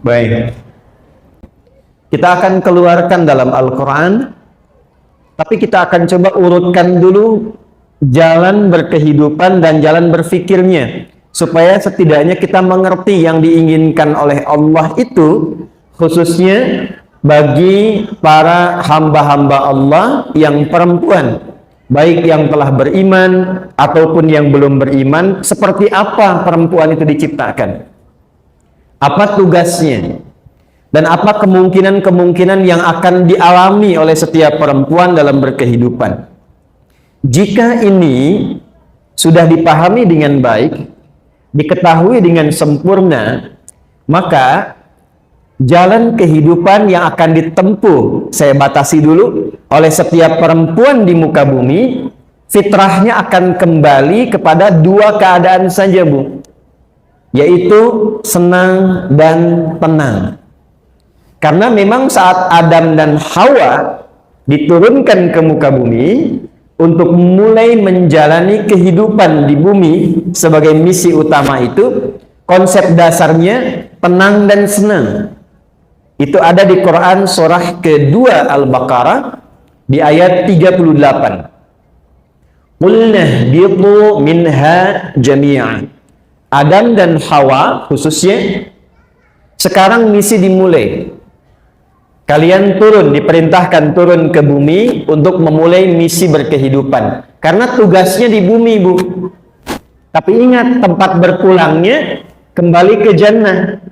Baik. Kita akan keluarkan dalam Al-Quran, tapi kita akan coba urutkan dulu jalan berkehidupan dan jalan berfikirnya, supaya setidaknya kita mengerti yang diinginkan oleh Allah itu, khususnya bagi para hamba-hamba Allah yang perempuan, baik yang telah beriman ataupun yang belum beriman. Seperti apa perempuan itu diciptakan, apa tugasnya, dan apa kemungkinan-kemungkinan yang akan dialami oleh setiap perempuan dalam berkehidupan. Jika ini sudah dipahami dengan baik, diketahui dengan sempurna, maka jalan kehidupan yang akan ditempuh, saya batasi dulu, oleh setiap perempuan di muka bumi, fitrahnya akan kembali kepada dua keadaan saja, Bu, yaitu senang dan tenang. Karena memang saat Adam dan Hawa diturunkan ke muka bumi untuk mulai menjalani kehidupan di bumi sebagai misi utama itu, konsep dasarnya tenang dan senang. Itu ada di Quran surah kedua Al-Baqarah di ayat 38. Qulna bidu minha jami'an. Adam dan Hawa khususnya, sekarang misi dimulai. Kalian turun, diperintahkan turun ke bumi untuk memulai misi berkehidupan. Karena tugasnya di bumi, Bu. Tapi ingat, tempat berpulangnya kembali ke jannah.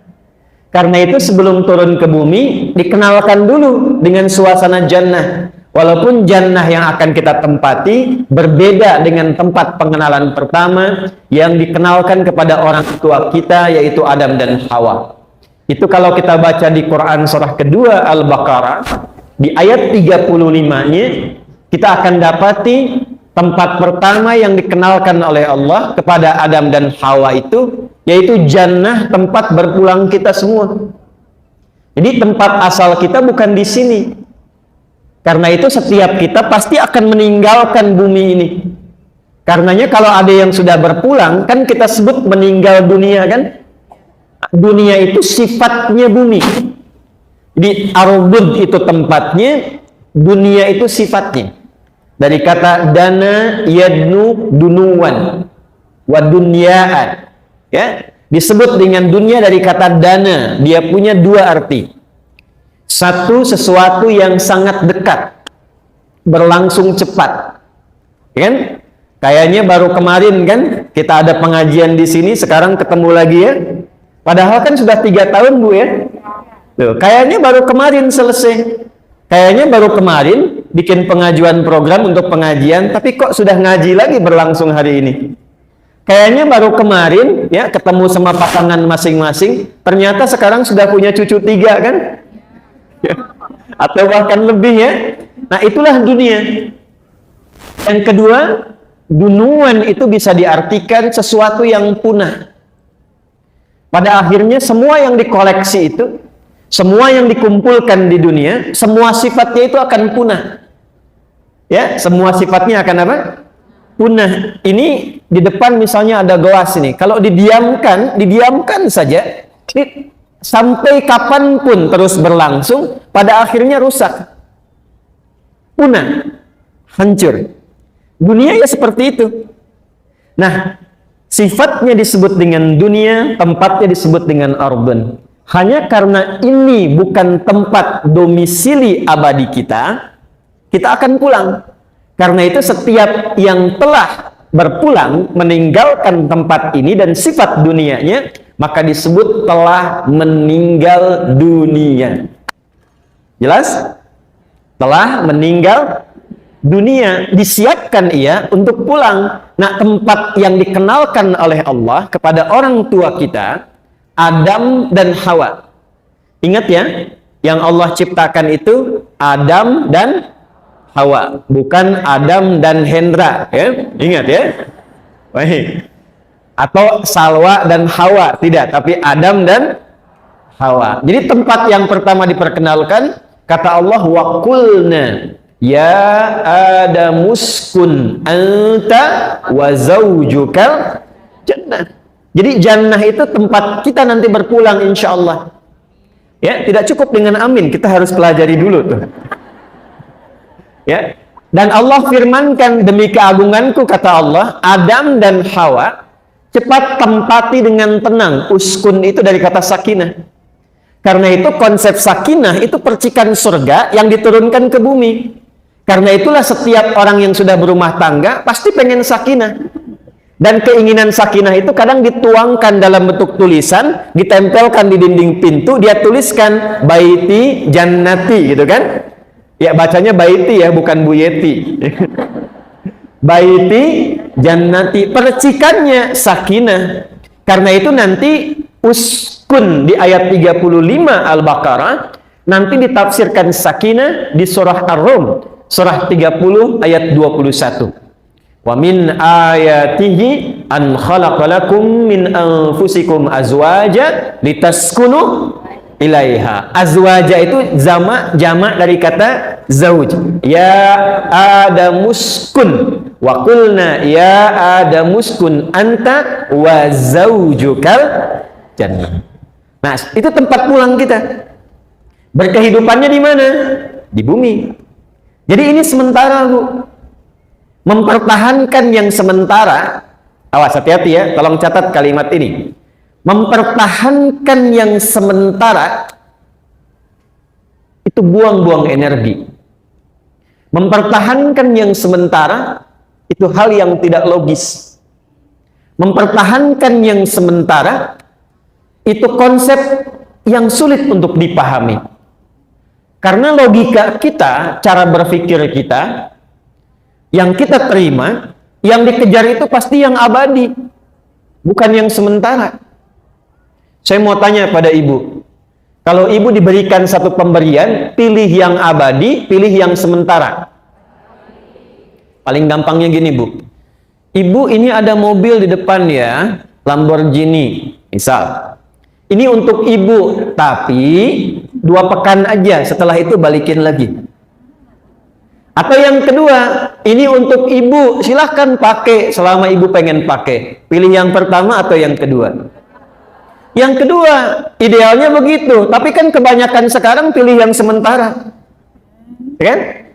Karena itu sebelum turun ke bumi, dikenalkan dulu dengan suasana jannah. Walaupun jannah yang akan kita tempati berbeda dengan tempat pengenalan pertama yang dikenalkan kepada orang tua kita, yaitu Adam dan Hawa. Itu kalau kita baca di Quran surah kedua Al-Baqarah, di ayat 35-nya, kita akan dapati tempat pertama yang dikenalkan oleh Allah kepada Adam dan Hawa itu, yaitu jannah, tempat berpulang kita semua. Jadi tempat asal kita bukan di sini. Karena itu setiap kita pasti akan meninggalkan bumi ini. Karenanya kalau ada yang sudah berpulang, kan kita sebut meninggal dunia, kan? Dunia itu sifatnya bumi. Jadi ardud itu tempatnya, dunia itu sifatnya. Dari kata dana yadnu dunuwan wa dunyaan, ya, disebut dengan dunia dari kata dana. Dia punya dua arti. Satu, sesuatu yang sangat dekat, berlangsung cepat, kan? Kayaknya baru kemarin kan kita ada pengajian di sini, sekarang ketemu lagi, ya. Padahal kan sudah 3 tahun, Bu, ya. Tuh, kayaknya baru kemarin selesai. Kayaknya baru kemarin bikin pengajuan program untuk pengajian, tapi kok sudah ngaji lagi berlangsung hari ini. Kayaknya baru kemarin, ya, ketemu sama pasangan masing-masing, ternyata sekarang sudah punya cucu 3, kan? Ya. Atau bahkan lebih, ya. Nah, itulah dunia. Yang kedua, dunuan itu bisa diartikan sesuatu yang punah. Pada akhirnya semua yang dikoleksi itu, semua yang dikumpulkan di dunia, semua sifatnya itu akan punah. Ya, semua sifatnya akan apa? Punah. Ini di depan misalnya ada gelas ini. Kalau didiamkan saja, sampai kapanpun terus berlangsung, pada akhirnya rusak. Punah. Hancur. Dunia ya seperti itu. Nah, sifatnya disebut dengan dunia, tempatnya disebut dengan ardun. Hanya karena ini bukan tempat domisili abadi kita, kita akan pulang. Karena itu setiap yang telah berpulang, meninggalkan tempat ini dan sifat dunianya, maka disebut telah meninggal dunia. Jelas? Telah meninggal dunia, disiapkan ia untuk pulang. Nah, tempat yang dikenalkan oleh Allah kepada orang tua kita, Adam dan Hawa. Ingat, ya, yang Allah ciptakan itu Adam dan Hawa, bukan Adam dan Hendra, ya. Ingat, ya. Baik. Atau Salwa dan Hawa, tidak, tapi Adam dan Hawa. Jadi tempat yang pertama diperkenalkan, kata Allah, wa qulna ya Adamuskun anta wa zaujukal jannah. Jadi jannah itu tempat kita nanti berpulang insya Allah. Ya, tidak cukup dengan amin, kita harus pelajari dulu tuh. Ya. Dan Allah firmankan, demi keagunganku kata Allah, Adam dan Hawa cepat tempati dengan tenang. Uskun itu dari kata sakinah. Karena itu konsep sakinah itu percikan surga yang diturunkan ke bumi. Karena itulah setiap orang yang sudah berumah tangga pasti pengen sakinah. Dan keinginan sakinah itu kadang dituangkan dalam bentuk tulisan, ditempelkan di dinding pintu, dia tuliskan baiti jannati gitu kan. Ya bacanya baiti ya, bukan buyeti. Baiti jannati, percikannya sakinah. Karena itu nanti uskun di ayat 35 Al-Baqarah nanti ditafsirkan sakinah di surah Ar-Rum, surah 30 ayat 21. Wa min ayatihi an khalaqalakum min anfusikum azwaja litaskunu ilaiha. Azwaja itu jamak dari kata zauj. Ya adamuskun wa qulna ya adamuskun anta wa zaujukal jannah. Nah, itu tempat pulang kita. Berkehidupannya di mana? Di bumi. Jadi ini sementara, Bu. Mempertahankan yang sementara, awas hati-hati ya, tolong catat kalimat ini. Mempertahankan yang sementara itu buang-buang energi. Mempertahankan yang sementara itu hal yang tidak logis. Mempertahankan yang sementara itu konsep yang sulit untuk dipahami. Karena logika kita, cara berpikir kita, yang kita terima, yang dikejar itu pasti yang abadi, bukan yang sementara. Saya mau tanya pada ibu, kalau ibu diberikan satu pemberian, pilih yang abadi, pilih yang sementara. Paling gampangnya gini, Bu. Ibu, ini ada mobil di depan ya, Lamborghini, misal. Ini untuk ibu, tapi 2 pekan aja, setelah itu balikin lagi. Atau yang kedua, ini untuk ibu, silahkan pakai selama ibu pengen pakai. Pilih yang pertama atau yang kedua? Yang kedua, idealnya begitu. Tapi kan kebanyakan sekarang pilih yang sementara. Kan?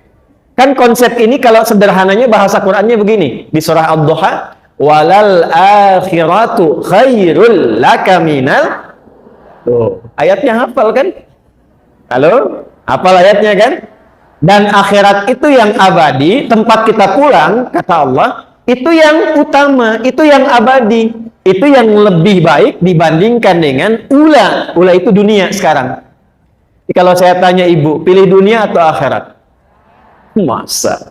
Kan konsep ini kalau sederhananya bahasa Qur'annya begini. Di surah Ad-Duha, walal akhiratu khairul laka minal. Tuh, ayatnya hafal kan? Halo? Hafal ayatnya kan? Dan akhirat itu yang abadi, tempat kita pulang, kata Allah, itu yang utama, itu yang abadi, itu yang lebih baik dibandingkan dengan ula. Ula itu dunia sekarang. Jadi kalau saya tanya ibu, pilih dunia atau akhirat? Masa?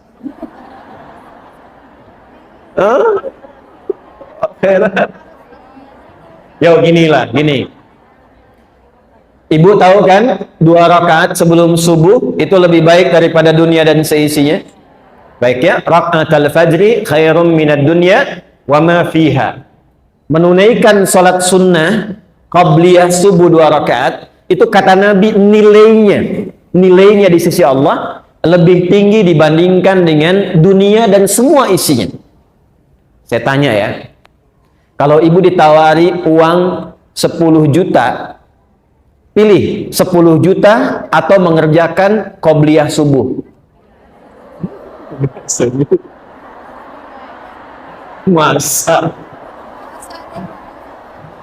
Akhirat. Yo, gini. Ibu tahu kan, 2 rakaat sebelum subuh itu lebih baik daripada dunia dan seisinya. Baik ya, rakaatul fajri khairum minad dunya wa ma fiha. Menunaikan salat sunnah qabliyah subuh 2 rakaat itu kata Nabi nilainya di sisi Allah lebih tinggi dibandingkan dengan dunia dan semua isinya. Saya tanya ya, kalau ibu ditawari uang 10 juta, pilih 10 juta atau mengerjakan qobliyah subuh? Masa?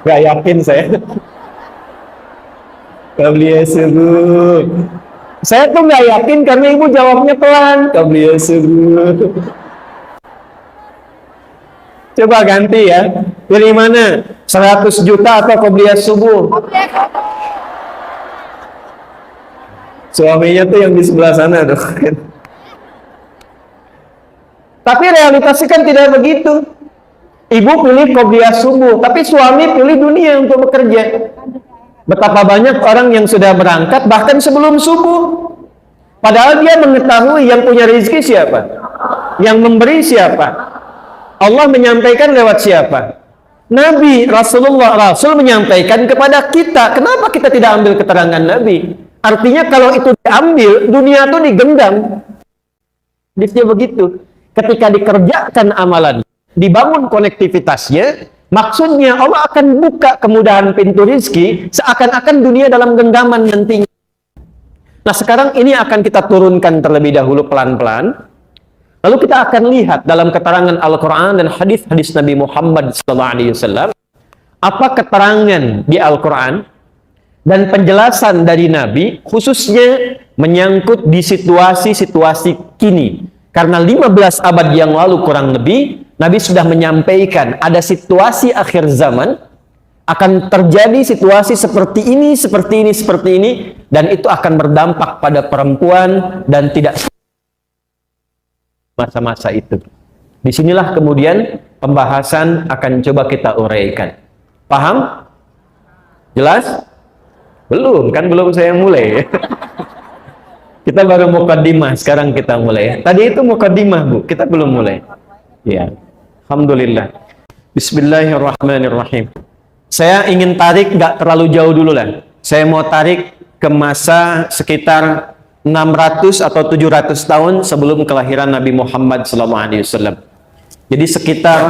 Gak yakin saya. Qobliyah subuh. Saya tuh gak yakin karena ibu jawabnya pelan. Qobliyah subuh. Coba ganti ya. Pilih mana? 100 juta atau qobliyah subuh? Suaminya tuh yang di sebelah sana tuh. Tapi realitasnya kan tidak begitu. Ibu pilih qobliyah subuh, tapi suami pilih dunia untuk bekerja. Betapa banyak orang yang sudah berangkat bahkan sebelum subuh. Padahal dia mengetahui yang punya rezeki siapa, yang memberi siapa. Allah menyampaikan lewat siapa? Nabi, Rasul menyampaikan kepada kita. Kenapa kita tidak ambil keterangan Nabi? Artinya kalau itu diambil, dunia itu digenggam. Dia begitu. Ketika dikerjakan amalan, dibangun konektivitasnya, Maksudnya Allah akan buka kemudahan pintu rizki seakan-akan dunia dalam genggaman nantinya. Nah sekarang ini akan kita turunkan terlebih dahulu pelan-pelan. Lalu kita akan lihat dalam keterangan Al-Quran dan hadis-hadis Nabi Muhammad SAW. Apa keterangan di Al-Quran dan penjelasan dari Nabi khususnya menyangkut di situasi-situasi kini. Karena 15 abad yang lalu kurang lebih Nabi sudah menyampaikan ada situasi akhir zaman akan terjadi situasi seperti ini, seperti ini, seperti ini, dan itu akan berdampak pada perempuan dan tidak masa-masa itu. Disinilah kemudian pembahasan akan coba kita uraikan. Paham? Jelas? Belum, kan belum saya mulai. Kita baru mukaddimah, sekarang kita mulai. Tadi itu mukaddimah, Bu, kita belum mulai. Ya. Alhamdulillah. Bismillahirrahmanirrahim. Saya ingin tarik nggak terlalu jauh dulu lah. Saya mau tarik ke masa sekitar 600 atau 700 tahun sebelum kelahiran Nabi Muhammad SAW. Jadi sekitar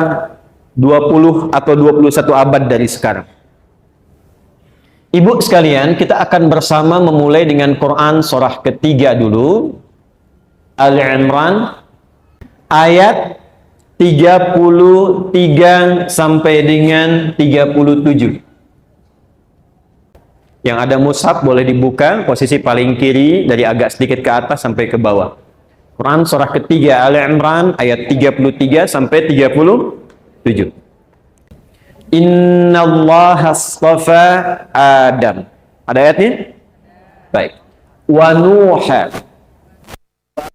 20 atau 21 abad dari sekarang. Ibu sekalian, kita akan bersama memulai dengan Quran surah ketiga dulu. Al-Imran ayat 33 sampai dengan 37. Yang ada mushaf boleh dibuka, posisi paling kiri dari agak sedikit ke atas sampai ke bawah. Quran surah ketiga Al-Imran ayat 33 sampai 37. Innallaha astafa Adam. Ada ayatnya? Baik. Wa Nuha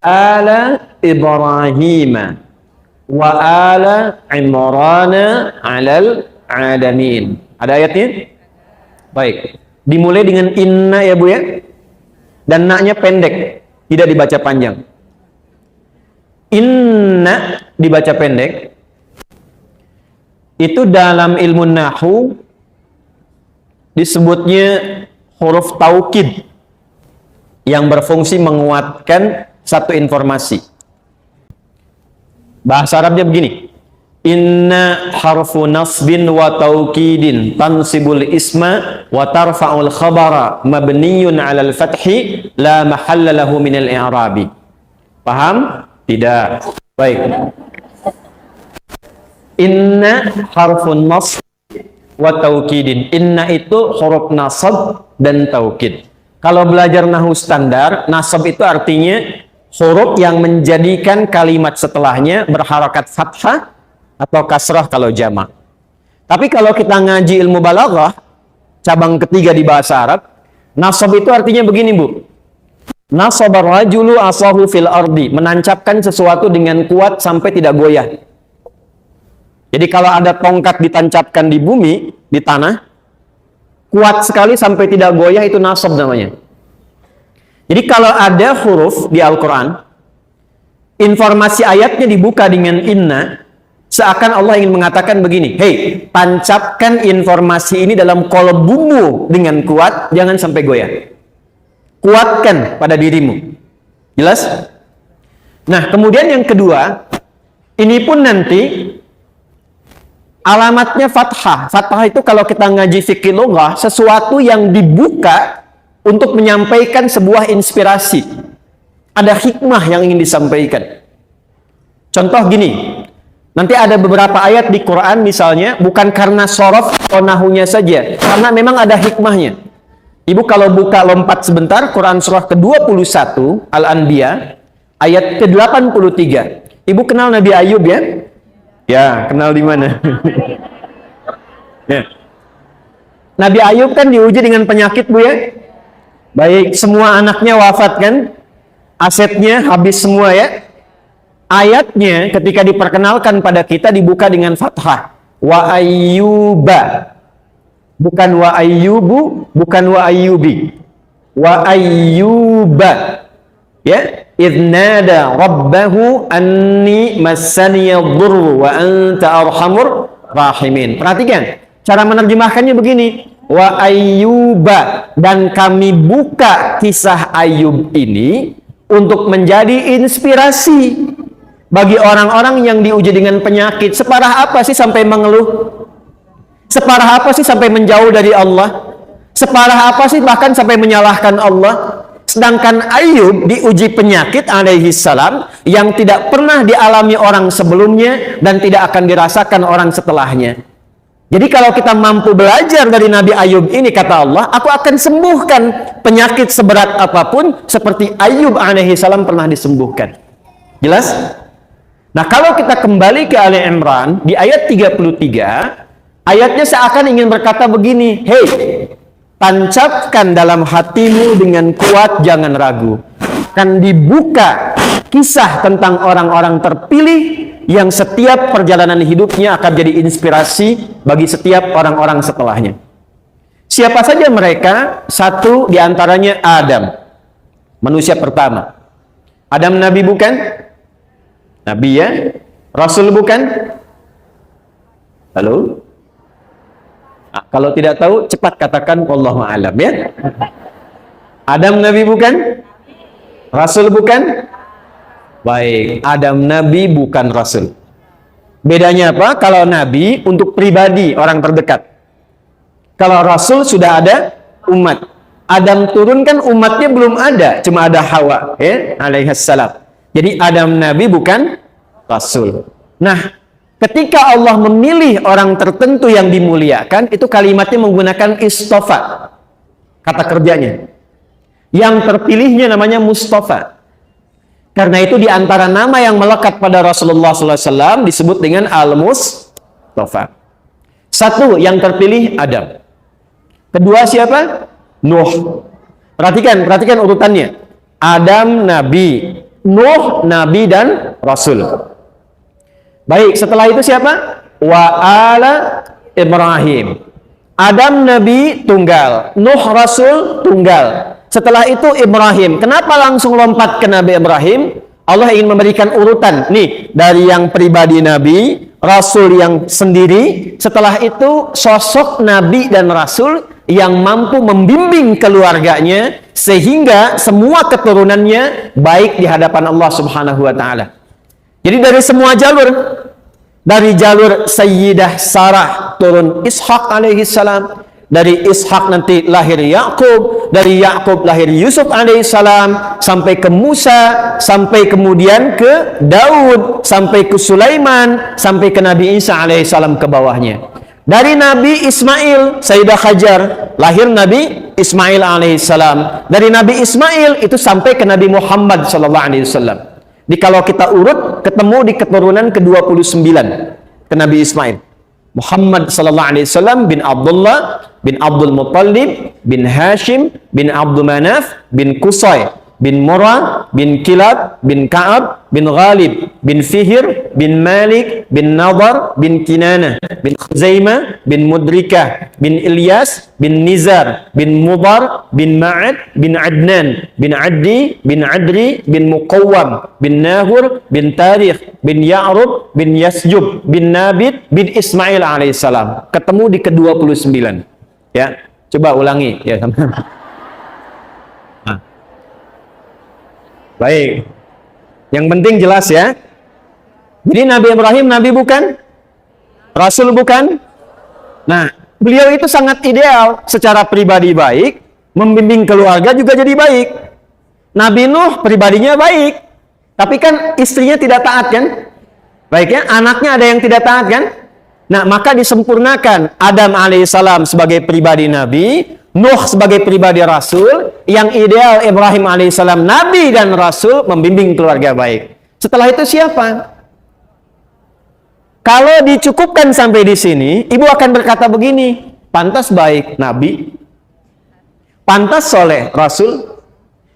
ala Ibrahim wa ala Imrana alal alamin. Ada ayatnya? Baik. Dimulai dengan inna ya Bu ya. Dan na-nya pendek, tidak dibaca panjang. Inna dibaca pendek. Itu dalam ilmu nahwu disebutnya huruf taukid yang berfungsi menguatkan satu informasi. Bahasa Arabnya begini. Inna harfu nasbin wa taukidin tansibul isma wa tarfa'ul khabara mabniyun 'alal fathi la mahalla lahu minal i'rabi. Paham? Tidak. Baik. Inna harfun nasb wa taukidin. Inna itu huruf nasab dan taukid. Kalau belajar nahwu standar, nasab itu artinya huruf yang menjadikan kalimat setelahnya berharakat fathah atau kasrah kalau jamak. Tapi kalau kita ngaji ilmu balaghah, cabang ketiga di bahasa Arab, nasab itu artinya begini, Bu. Nasabar rajulu asahu fil ardi, menancapkan sesuatu dengan kuat sampai tidak goyah. Jadi kalau ada tongkat ditancapkan di bumi, di tanah, kuat sekali sampai tidak goyah, itu nasab namanya. Jadi kalau ada huruf di Al-Quran, informasi ayatnya dibuka dengan inna, seakan Allah ingin mengatakan begini, hei, tancapkan informasi ini dalam qalbumu dengan kuat, jangan sampai goyah. Kuatkan pada dirimu. Jelas? Nah, kemudian yang kedua, ini pun nanti alamatnya fathah. Fathah itu kalau kita ngaji fikih lughah, sesuatu yang dibuka untuk menyampaikan sebuah inspirasi. Ada hikmah yang ingin disampaikan. Contoh gini, nanti ada beberapa ayat di Quran misalnya, bukan karena sorof atau nahunya saja, karena memang ada hikmahnya. Ibu kalau buka lompat sebentar, Quran surah ke-21, Al-Anbiya, ayat ke-83. Ibu kenal Nabi Ayub ya? Ya, kenal di mana? Ya. Nabi Ayub kan diuji dengan penyakit, Bu ya? Baik, semua anaknya wafat kan? Asetnya habis semua ya? Ayatnya ketika diperkenalkan pada kita dibuka dengan fathah. Wa ayyuba. Bukan wa ayyubu, bukan wa ayyubi. Wa ayyuba. Ya, idnada rabbahu anni massaniya dhurru wa anta arhamur rahimin. Perhatikan, cara menerjemahkannya begini. Wa ayyuba, dan kami buka kisah Ayub ini untuk menjadi inspirasi bagi orang-orang yang diuji dengan penyakit. Separah apa sih sampai mengeluh? Separah apa sih sampai menjauh dari Allah? Separah apa sih bahkan sampai menyalahkan Allah? Sedangkan Ayub diuji penyakit alaihi salam yang tidak pernah dialami orang sebelumnya dan tidak akan dirasakan orang setelahnya. Jadi kalau kita mampu belajar dari Nabi Ayub ini, kata Allah, aku akan sembuhkan penyakit seberat apapun seperti Ayub alaihi salam pernah disembuhkan. Jelas? Nah, kalau kita kembali ke Ali Imran di ayat 33, ayatnya seakan ingin berkata begini, hei, tancapkan dalam hatimu dengan kuat, jangan ragu. Akan dibuka kisah tentang orang-orang terpilih yang setiap perjalanan hidupnya akan jadi inspirasi bagi setiap orang-orang setelahnya. Siapa saja mereka? Satu diantaranya Adam, manusia pertama. Adam Nabi bukan? Nabi ya? Rasul bukan? Halo? Kalau tidak tahu, cepat katakan wallahu a'lam ya. Adam Nabi bukan? Rasul bukan? Baik, Adam Nabi bukan Rasul. Bedanya apa? Kalau Nabi untuk pribadi orang terdekat. Kalau Rasul sudah ada umat. Adam turun kan umatnya belum ada, cuma ada Hawa ya, alaihissalam. Jadi Adam Nabi bukan Rasul. Nah, ketika Allah memilih orang tertentu yang dimuliakan, itu kalimatnya menggunakan istofa. Kata kerjanya. Yang terpilihnya namanya Mustafa. Karena itu di antara nama yang melekat pada Rasulullah SAW disebut dengan Al-Mustafa. Satu, yang terpilih Adam. Kedua siapa? Nuh. Perhatikan urutannya. Adam, Nabi. Nuh, Nabi dan Rasul. Baik, setelah itu siapa? Wa ala Ibrahim. Adam Nabi tunggal, Nuh Rasul tunggal. Setelah itu Ibrahim. Kenapa langsung lompat ke Nabi Ibrahim? Allah ingin memberikan urutan. Nih, dari yang pribadi Nabi, Rasul yang sendiri. Setelah itu sosok Nabi dan Rasul yang mampu membimbing keluarganya sehingga semua keturunannya baik di hadapan Allah Subhanahu wa taala. Jadi dari semua jalur, dari jalur Sayyidah Sarah turun Ishak alaihi salam, dari Ishak nanti lahir Yakub, dari Yakub lahir Yusuf alaihi salam, sampai ke Musa, sampai kemudian ke Daud, sampai ke Sulaiman, sampai ke Nabi Isa alaihi salam ke bawahnya. Dari Nabi Ismail, Sayyidah Hajar, lahir Nabi Ismail alaihi salam. Dari Nabi Ismail itu sampai ke Nabi Muhammad sallallahu alaihi wasallam. Jadi kalau kita urut, ketemu di keturunan ke-29 ke Nabi Ismail. Muhammad sallallahu alaihi wasallam bin Abdullah bin Abdul Muttalib bin Hashim bin Abdul Manaf bin Qusay bin Murrah bin Kilab bin Ka'ab bin Ghalib bin Fihr bin Malik bin Nadar bin Kinanah bin Khuzaimah bin Mudrikah bin Ilyas bin Nizar bin Mudar bin Ma'ad bin Adnan bin Addi bin Adri bin Muqawwam bin Nahur bin Tarikh bin Ya'rub bin Yasjub bin Nabit bin Ismail alaihissalam. Ketemu di ke-29 ya. Coba ulangi ya. Baik. Yang penting jelas ya. Jadi Nabi Ibrahim Nabi bukan? Rasul bukan? Nah, beliau itu sangat ideal secara pribadi baik, membimbing keluarga juga jadi baik. Nabi Nuh pribadinya baik, tapi kan istrinya tidak taat kan? Baik ya, anaknya ada yang tidak taat kan? Nah, maka disempurnakan Adam alaihissalam sebagai pribadi Nabi, Nuh sebagai pribadi Rasul, yang ideal Ibrahim alaihissalam Nabi dan Rasul membimbing keluarga baik. Setelah itu siapa? Kalau dicukupkan sampai di sini, ibu akan berkata begini, pantas baik Nabi, pantas soleh Rasul.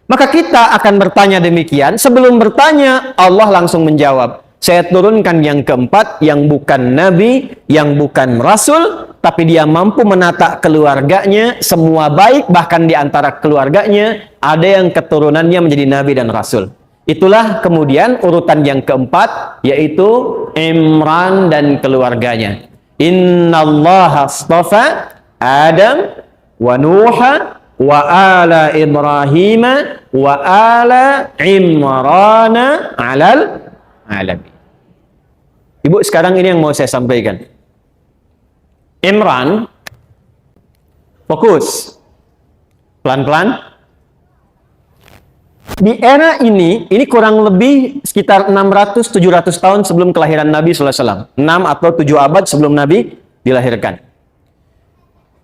Maka kita akan bertanya demikian. Sebelum bertanya, Allah langsung menjawab. Saya turunkan yang keempat, yang bukan Nabi, yang bukan Rasul, tapi dia mampu menata keluarganya, semua baik, bahkan di antara keluarganya, ada yang keturunannya menjadi Nabi dan Rasul. Itulah kemudian urutan yang keempat, yaitu Imran dan keluarganya. Innallaha astafa Adam wa Nuha wa ala Ibrahim wa ala Imrana alal alamin. Ibu, sekarang ini yang mau saya sampaikan. Imran, fokus. Pelan-pelan. Di era ini kurang lebih sekitar 600-700 tahun sebelum kelahiran Nabi SAW. 6 atau 7 abad sebelum Nabi dilahirkan.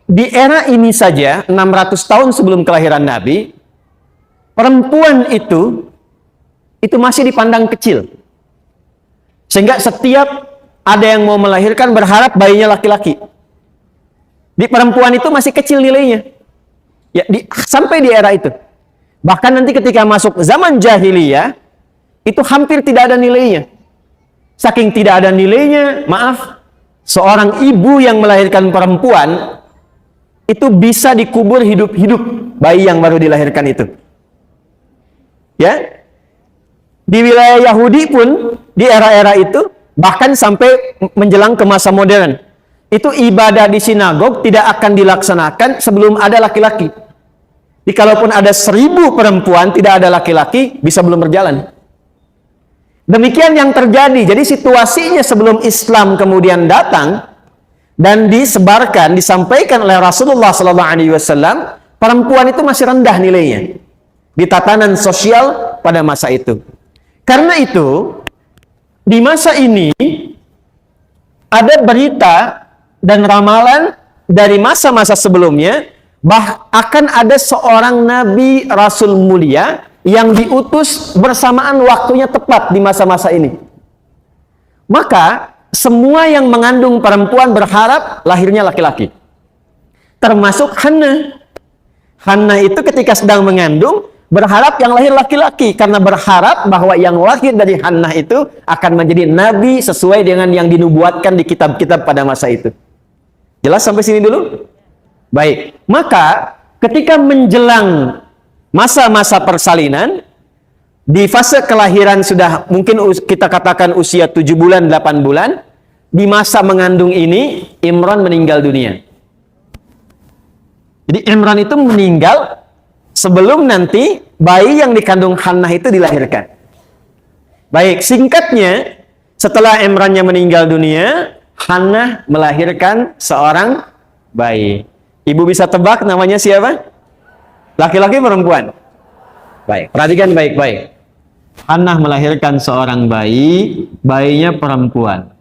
Di era ini saja, 600 tahun sebelum kelahiran Nabi, perempuan itu masih dipandang kecil. Sehingga setiap ada yang mau melahirkan berharap bayinya laki-laki. Di perempuan itu masih kecil nilainya. Ya, sampai di era itu. Bahkan nanti ketika masuk zaman jahiliyah, itu hampir tidak ada nilainya. Saking tidak ada nilainya, maaf, seorang ibu yang melahirkan perempuan, itu bisa dikubur hidup-hidup bayi yang baru dilahirkan itu. Ya, di wilayah Yahudi pun, di era-era itu, bahkan sampai menjelang ke masa modern, itu ibadah di sinagog tidak akan dilaksanakan sebelum ada laki-laki. Jadi kalaupun ada 1000 perempuan, tidak ada laki-laki, bisa belum berjalan. Demikian yang terjadi. Jadi situasinya sebelum Islam kemudian datang dan disebarkan, disampaikan oleh Rasulullah SAW, perempuan itu masih rendah nilainya di tatanan sosial pada masa itu. Karena itu, di masa ini ada berita dan ramalan dari masa-masa sebelumnya, akan ada seorang Nabi Rasul mulia yang diutus bersamaan waktunya tepat di masa-masa ini. Maka semua yang mengandung perempuan berharap lahirnya laki-laki. Termasuk Hannah. Hannah itu ketika sedang mengandung berharap yang lahir laki-laki, karena berharap bahwa yang lahir dari Hannah itu akan menjadi nabi sesuai dengan yang dinubuatkan di kitab-kitab pada masa itu. Jelas sampai sini dulu? Baik, maka ketika menjelang masa-masa persalinan, di fase kelahiran sudah mungkin kita katakan usia 7 bulan, 8 bulan, di masa mengandung ini, Imran meninggal dunia. Jadi Imran itu meninggal sebelum nanti bayi yang dikandung Hannah itu dilahirkan. Baik, singkatnya, setelah Imrannya meninggal dunia, Hannah melahirkan seorang bayi. Ibu bisa tebak namanya siapa? Laki-laki perempuan? Baik, perhatikan baik-baik. Hannah melahirkan seorang bayi, bayinya perempuan.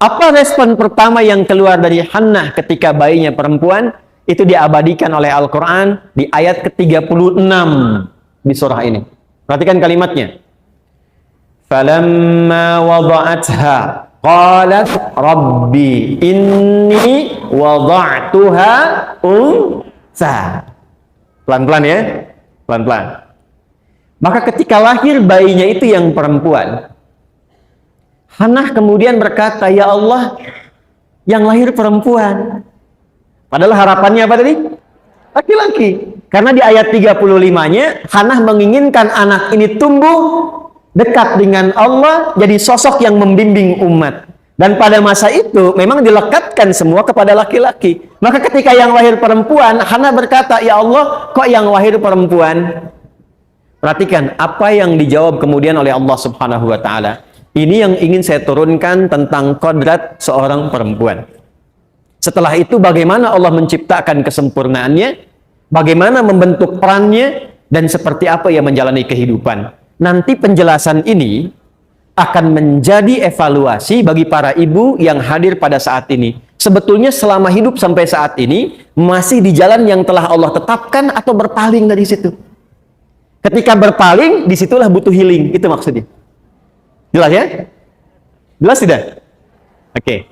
Apa respon pertama yang keluar dari Hannah ketika bayinya perempuan? Itu diabadikan oleh Al-Quran di ayat ke-36 di surah ini. Perhatikan kalimatnya. Falamma wada'atha qalat rabbi inni wada'tuha untha. Pelan-pelan ya, pelan-pelan. Maka ketika lahir bayinya itu yang perempuan, Hannah kemudian berkata, ya Allah, yang lahir perempuan. Padahal harapannya apa tadi? Laki-laki. Karena di ayat 35-nya, Hannah menginginkan anak ini tumbuh dekat dengan Allah, jadi sosok yang membimbing umat. Dan pada masa itu memang dilekatkan semua kepada laki-laki. Maka ketika yang lahir perempuan, Hannah berkata, ya Allah, kok yang lahir perempuan? Perhatikan apa yang dijawab kemudian oleh Allah Subhanahu wa Ta'ala. Ini yang ingin saya turunkan tentang kodrat seorang perempuan. Setelah itu bagaimana Allah menciptakan kesempurnaannya, bagaimana membentuk perannya, dan seperti apa ia menjalani kehidupan. Nanti penjelasan ini akan menjadi evaluasi bagi para ibu yang hadir pada saat ini. Sebetulnya selama hidup sampai saat ini, masih di jalan yang telah Allah tetapkan atau berpaling dari situ. Ketika berpaling, disitulah butuh healing. Itu maksudnya. Jelas ya? Jelas tidak? Oke.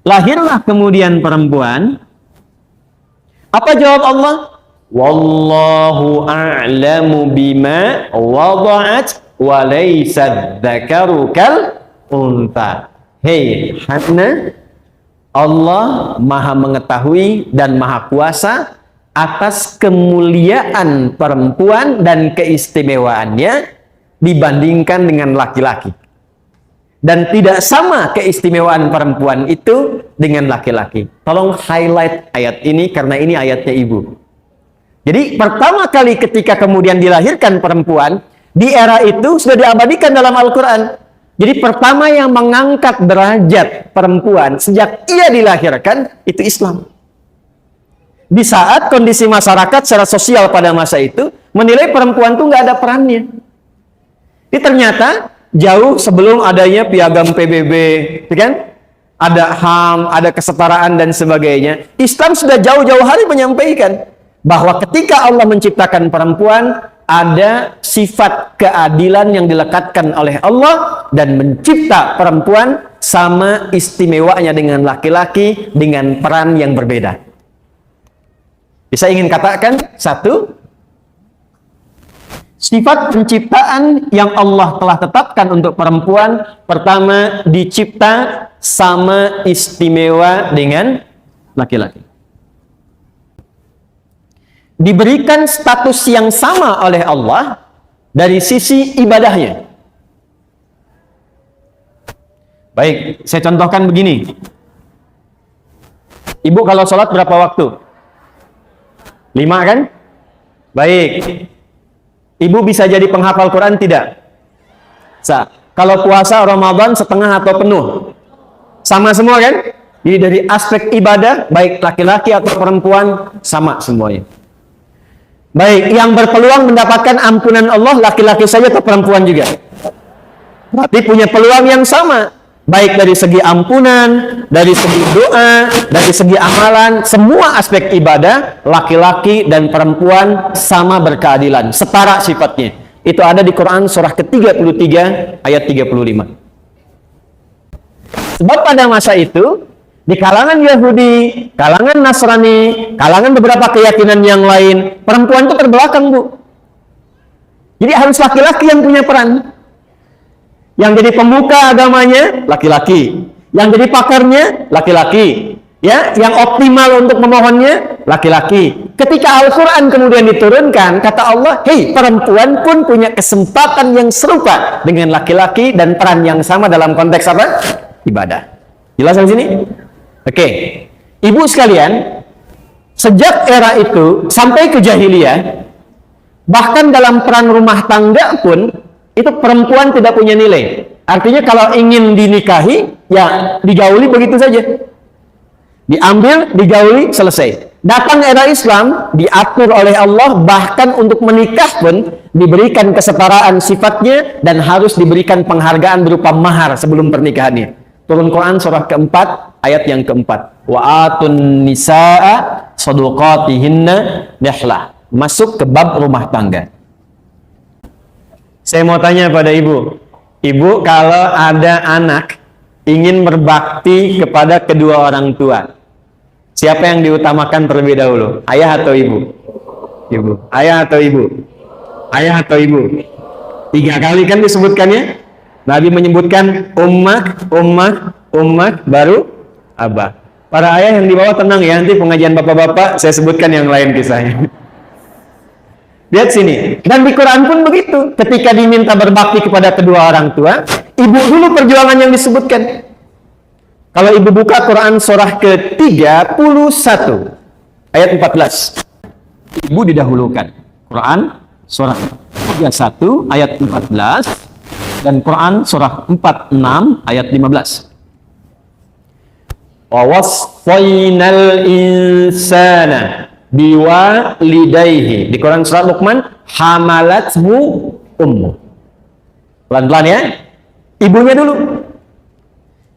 Lahirlah kemudian perempuan. Apa jawab Allah? Wallahu a'lamu bima wada'at wa laysa dzakaru kal untha. Hei Hannah, Allah Maha mengetahui dan Maha kuasa atas kemuliaan perempuan dan keistimewaannya dibandingkan dengan laki-laki. Dan tidak sama keistimewaan perempuan itu dengan laki-laki. Tolong highlight ayat ini karena ini ayatnya ibu. Jadi pertama kali ketika kemudian dilahirkan perempuan, di era itu sudah diabadikan dalam Al-Quran. Jadi pertama yang mengangkat derajat perempuan sejak ia dilahirkan itu Islam. Di saat kondisi masyarakat secara sosial pada masa itu menilai perempuan itu nggak ada perannya. Ini ternyata jauh sebelum adanya piagam PBB, kan? Ada HAM, ada kesetaraan dan sebagainya. Islam sudah jauh-jauh hari menyampaikan bahwa ketika Allah menciptakan perempuan, ada sifat keadilan yang dilekatkan oleh Allah dan mencipta perempuan sama istimewanya dengan laki-laki dengan peran yang berbeda. Bisa ingin katakan satu, sifat penciptaan yang Allah telah tetapkan untuk perempuan, pertama dicipta sama istimewa dengan laki-laki. Diberikan status yang sama oleh Allah dari sisi ibadahnya. Baik, saya contohkan begini. Ibu kalau sholat berapa waktu? 5 kan? Baik. Ibu bisa jadi penghafal Quran tidak? Kalau puasa Ramadan setengah atau penuh? Sama semua kan? Jadi dari aspek ibadah, baik laki-laki atau perempuan, sama semuanya. Baik, yang berpeluang mendapatkan ampunan Allah, laki-laki saja atau perempuan juga? Berarti punya peluang yang sama. Baik dari segi ampunan, dari segi doa, dari segi amalan, semua aspek ibadah, laki-laki dan perempuan sama berkeadilan, setara sifatnya. Itu ada di Quran surah ke-33 ayat 35. Sebab pada masa itu, di kalangan Yahudi, kalangan Nasrani, kalangan beberapa keyakinan yang lain, perempuan itu terbelakang, Bu. Jadi harus laki-laki yang punya peran. Yang jadi pemuka agamanya, laki-laki. Yang jadi pakarnya, laki-laki. Ya, yang optimal untuk memohonnya, laki-laki. Ketika Al-Quran kemudian diturunkan, kata Allah, hei, perempuan pun punya kesempatan yang serupa dengan laki-laki dan peran yang sama dalam konteks apa? Ibadah. Jelas di sini? Oke. Ibu sekalian, sejak era itu sampai ke jahiliyah, bahkan dalam peran rumah tangga pun, itu perempuan tidak punya nilai. Artinya kalau ingin dinikahi, ya digauli begitu saja. Diambil, digauli, selesai. Datang era Islam, diatur oleh Allah, bahkan untuk menikah pun diberikan kesetaraan sifatnya dan harus diberikan penghargaan berupa mahar sebelum pernikahannya. Turun Quran surah keempat, ayat yang keempat. Wa atun nisaa sadaqatihinna nihlah. Masuk ke bab rumah tangga. Saya mau tanya pada ibu. Ibu kalau ada anak ingin berbakti kepada kedua orang tua, siapa yang diutamakan terlebih dahulu? Ayah atau ibu? Ibu. Ayah atau ibu? Ayah atau ibu? 3 kali kan disebutkannya? Nabi menyebutkan ummah, baru abah. Para ayah yang di bawah tenang ya, nanti pengajian bapak-bapak saya sebutkan yang lain kisahnya. Lihat sini. Dan di Quran pun begitu. Ketika diminta berbakti kepada kedua orang tua, ibu dulu perjuangan yang disebutkan. Kalau ibu buka Quran surah ke-31 ayat 14. Ibu didahulukan. Quran surah 31 ayat 14 dan Quran surah 46 ayat 15. Wa wasfainal insana biwalidayhi. Di Quran surat Luqman, hamalathu ummu. Pelan-pelan ya. Ibunya dulu.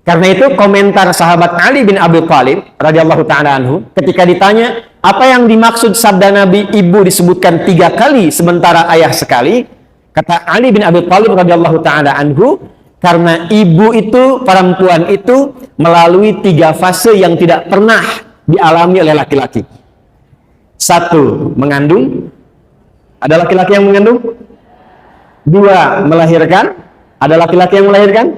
Karena itu komentar sahabat Ali bin Abi Thalib radhiyallahu taala anhu ketika ditanya apa yang dimaksud sabda Nabi ibu disebutkan 3 kali sementara ayah sekali, kata Ali bin Abi Thalib radhiyallahu taala anhu, karena ibu itu, perempuan itu melalui 3 fase yang tidak pernah dialami oleh laki-laki. 1, mengandung. Ada laki-laki yang mengandung? 2, melahirkan. Ada laki-laki yang melahirkan?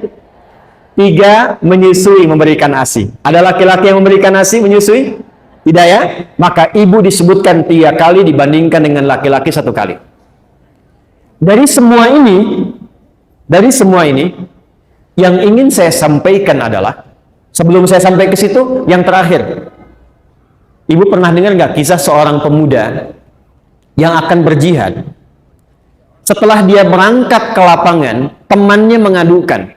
3, menyusui, memberikan ASI. Ada laki-laki yang memberikan ASI, menyusui? Tidak ya? Maka ibu disebutkan 3 kali dibandingkan dengan laki-laki 1 kali. Dari semua ini, yang ingin saya sampaikan adalah, sebelum saya sampai ke situ, yang terakhir. Ibu pernah dengar nggak kisah seorang pemuda yang akan berjihad? Setelah dia berangkat ke lapangan, temannya mengadukan,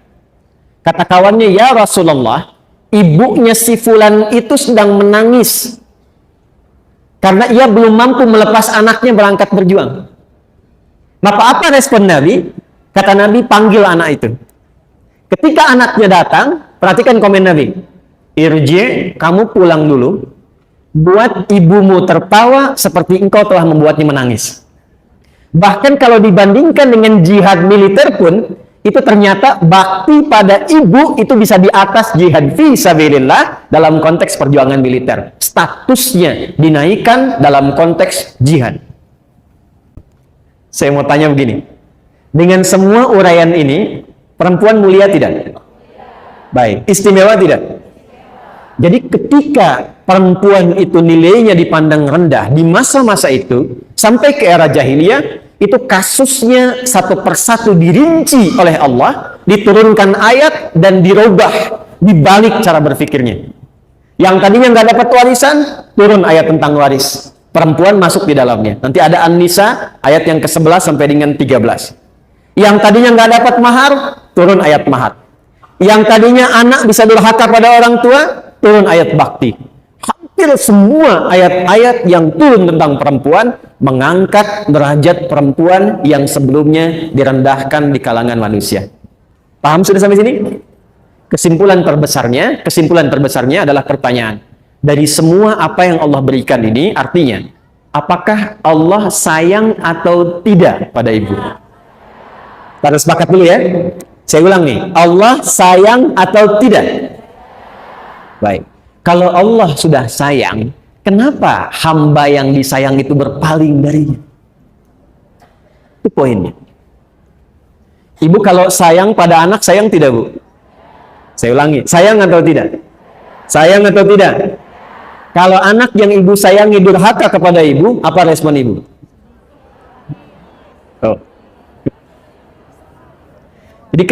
Kata kawannya, ya Rasulullah, ibunya si fulan itu sedang menangis karena ia belum mampu melepas anaknya berangkat berjuang. Maka apa respon Nabi? Kata Nabi, panggil anak itu. Ketika anaknya datang, perhatikan komen Nabi. Irji, kamu pulang dulu. Buat ibumu tertawa seperti engkau telah membuatnya menangis. Bahkan kalau dibandingkan dengan jihad militer pun, itu ternyata bakti pada ibu itu bisa di atas jihad fi sabilillah dalam konteks perjuangan militer. Statusnya dinaikkan dalam konteks jihad. Saya mau tanya begini. Dengan semua uraian ini, perempuan mulia tidak? Baik. Istimewa tidak? Jadi ketika perempuan itu nilainya dipandang rendah di masa-masa itu, sampai ke era jahiliyah, itu kasusnya satu persatu dirinci oleh Allah, diturunkan ayat dan dirubah, dibalik cara berpikirnya. Yang tadinya nggak dapat warisan, turun ayat tentang waris. Perempuan masuk di dalamnya. Nanti ada An-Nisa, ayat yang ke-11 sampai dengan 13. Yang tadinya nggak dapat mahar, turun ayat mahar. Yang tadinya anak bisa durhaka pada orang tua, turun ayat bakti. Hampir semua ayat-ayat yang turun tentang perempuan mengangkat derajat perempuan yang sebelumnya direndahkan di kalangan manusia. Paham sudah sampai sini? Kesimpulan terbesarnya adalah pertanyaan. Dari semua apa yang Allah berikan ini, artinya, apakah Allah sayang atau tidak pada ibu? Kita sepakat dulu ya. Saya ulang nih, Allah sayang atau tidak? Baik. Kalau Allah sudah sayang, kenapa hamba yang disayang itu berpaling darinya? Itu poinnya. Ibu kalau sayang pada anak, sayang tidak, Bu? Saya ulangi, sayang atau tidak? Sayang atau tidak? Kalau anak yang ibu sayangi durhaka kepada ibu, apa respon ibu? Oh. Jadi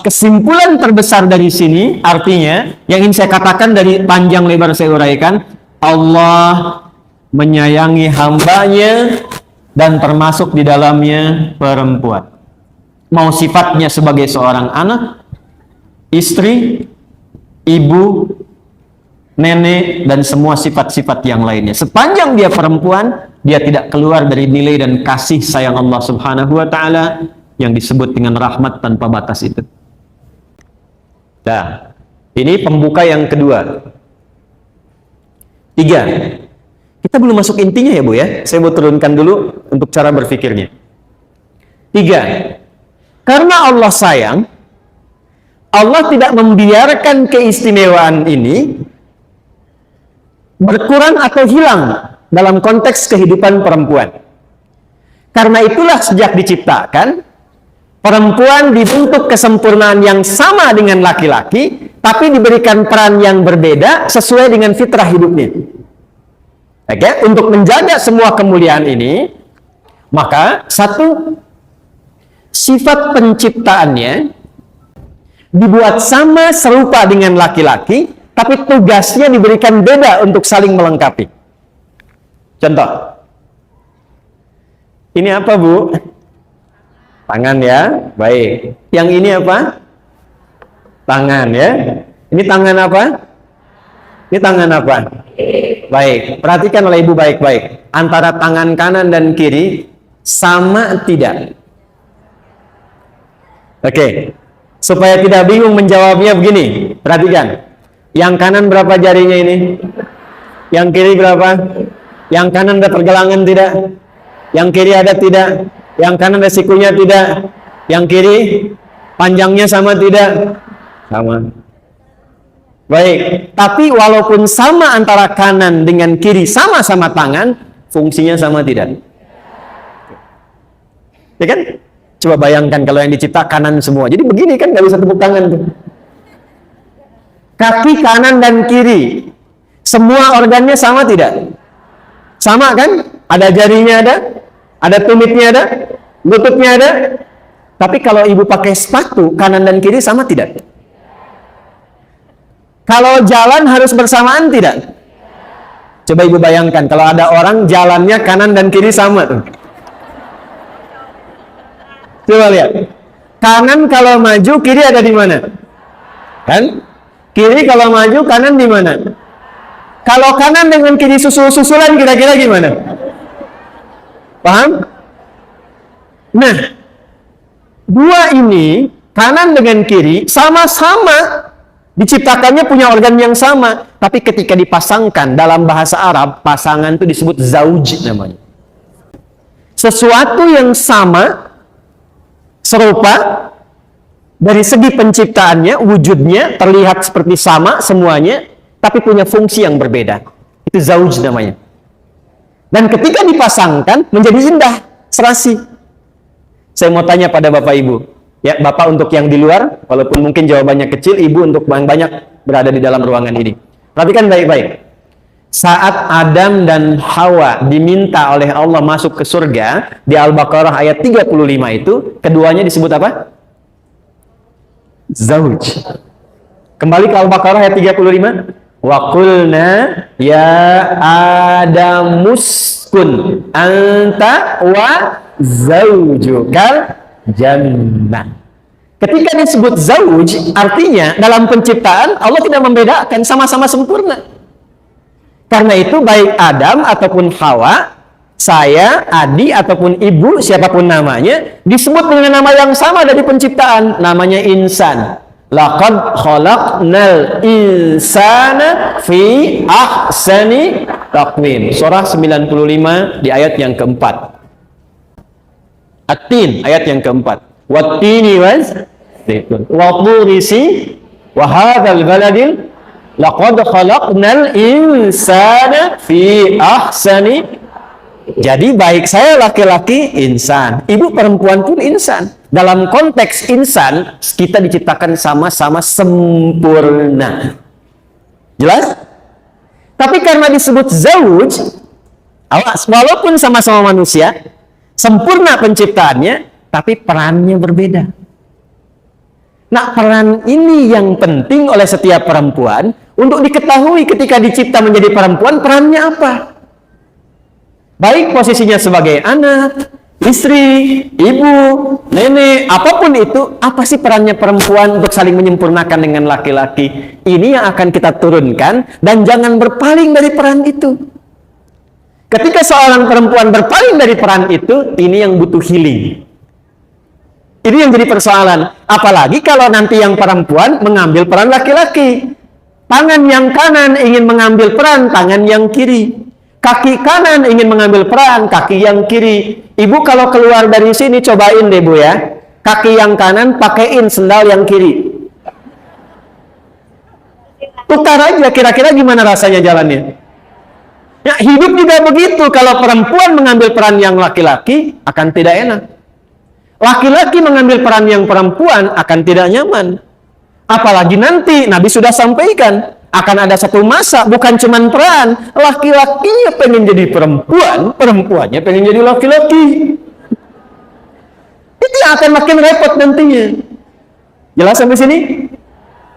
kesimpulan terbesar dari sini, artinya, yang ingin saya katakan dari panjang lebar saya uraikan, Allah menyayangi hambanya dan termasuk di dalamnya perempuan. Mau sifatnya sebagai seorang anak, istri, ibu, nenek, dan semua sifat-sifat yang lainnya. Sepanjang dia perempuan, dia tidak keluar dari nilai dan kasih sayang Allah Subhanahu wa Ta'ala yang disebut dengan rahmat tanpa batas itu. Nah, ini pembuka yang kedua. 3. Kita belum masuk intinya ya, Bu ya. Saya mau turunkan dulu untuk cara berpikirnya. 3. Karena Allah sayang, Allah tidak membiarkan keistimewaan ini berkurang atau hilang dalam konteks kehidupan perempuan. Karena itulah sejak diciptakan, perempuan dibentuk kesempurnaan yang sama dengan laki-laki, tapi diberikan peran yang berbeda sesuai dengan fitrah hidupnya. Oke, untuk menjaga semua kemuliaan ini, maka satu, sifat penciptaannya dibuat sama serupa dengan laki-laki, tapi tugasnya diberikan beda untuk saling melengkapi. Contoh, ini apa, Bu? Tangan ya, baik. Yang ini apa? Tangan ya. Ini tangan apa? Ini tangan apa? Baik, perhatikan oleh ibu baik-baik. Antara tangan kanan dan kiri sama tidak? Oke, supaya tidak bingung menjawabnya begini, perhatikan. Yang kanan berapa jarinya ini? Yang kiri berapa? Yang kanan ada pergelangan tidak? Yang kiri ada tidak? Yang kanan ada sikunya tidak? Yang kiri panjangnya sama tidak? Sama. Baik, tapi walaupun sama antara kanan dengan kiri, sama-sama tangan, fungsinya sama tidak? Ya kan? Coba bayangkan kalau yang dicipta kanan semua. Jadi begini kan, nggak bisa tepuk tangan tuh. Kaki kanan dan kiri, semua organnya sama tidak? Sama kan? Ada jarinya ada tumitnya ada, lututnya ada. Tapi kalau ibu pakai sepatu, kanan dan kiri sama tidak? Kalau jalan harus bersamaan tidak? Coba ibu bayangkan, kalau ada orang jalannya kanan dan kiri sama tuh. Coba lihat. Kanan kalau maju, kiri ada di mana? Kan? Kiri kalau maju, kanan di mana? Kalau kanan dengan kiri susul-susulan kira-kira gimana? Paham? Nah, dua ini, kanan dengan kiri, sama-sama diciptakannya punya organ yang sama, tapi ketika dipasangkan dalam bahasa Arab, pasangan itu disebut zauj namanya. Sesuatu yang sama, serupa, dari segi penciptaannya, wujudnya, terlihat seperti sama semuanya, tapi punya fungsi yang berbeda. Itu zauj namanya. Dan ketika dipasangkan, menjadi indah, serasi. Saya mau tanya pada Bapak Ibu, ya Bapak untuk yang di luar, walaupun mungkin jawabannya kecil, Ibu untuk yang banyak berada di dalam ruangan ini. Perhatikan baik-baik. Saat Adam dan Hawa diminta oleh Allah masuk ke surga, di Al-Baqarah ayat 35 itu, keduanya disebut apa? Zauj. Kembali ke Al-Baqarah ayat 35. Wa qulna ya Adamuskun anta wa zaujukal jannah. Ketika disebut zauj, artinya dalam penciptaan Allah tidak membedakan, sama-sama sempurna. Karena itu baik Adam ataupun Hawa, saya, Adi ataupun ibu, siapapun namanya, disebut dengan nama yang sama dari penciptaan, namanya insan. Laqad khalaqnal insana fi ahsani taqwim. Surah 95 di ayat yang keempat. At-Tin ayat yang keempat. Wat-tini waz zaitun. Wa turisi wa hadzal baladil laqad khalaqnal insana fi ahsani. Jadi baik saya laki-laki insan, ibu perempuan pun insan. Dalam konteks insan, kita diciptakan sama-sama sempurna. Jelas? Tapi karena disebut zauj, walaupun sama-sama manusia, sempurna penciptaannya, tapi perannya berbeda. Nah, peran ini yang penting oleh setiap perempuan untuk diketahui ketika dicipta menjadi perempuan, perannya apa? Baik posisinya sebagai anak, istri, ibu, nenek, apapun itu, apa sih perannya perempuan untuk saling menyempurnakan dengan laki-laki? Ini yang akan kita turunkan, dan jangan berpaling dari peran itu. Ketika seorang perempuan berpaling dari peran itu, ini yang butuh healing. Ini yang jadi persoalan. Apalagi kalau nanti yang perempuan mengambil peran laki-laki. Tangan yang kanan ingin mengambil peran tangan yang kiri. Kaki kanan ingin mengambil peran kaki yang kiri. Ibu kalau keluar dari sini cobain deh Bu ya. Kaki yang kanan pakaiin sendal yang kiri. Tukar aja, kira-kira gimana rasanya jalannya? Ya, hidup juga begitu. Kalau perempuan mengambil peran yang laki-laki akan tidak enak. Laki-laki mengambil peran yang perempuan akan tidak nyaman. Apalagi nanti Nabi sudah sampaikan, akan ada satu masa bukan cuman peran, laki-lakinya pengen jadi perempuan, perempuannya pengen jadi laki-laki. Itu yang akan makin repot nantinya. Jelas sampai sini?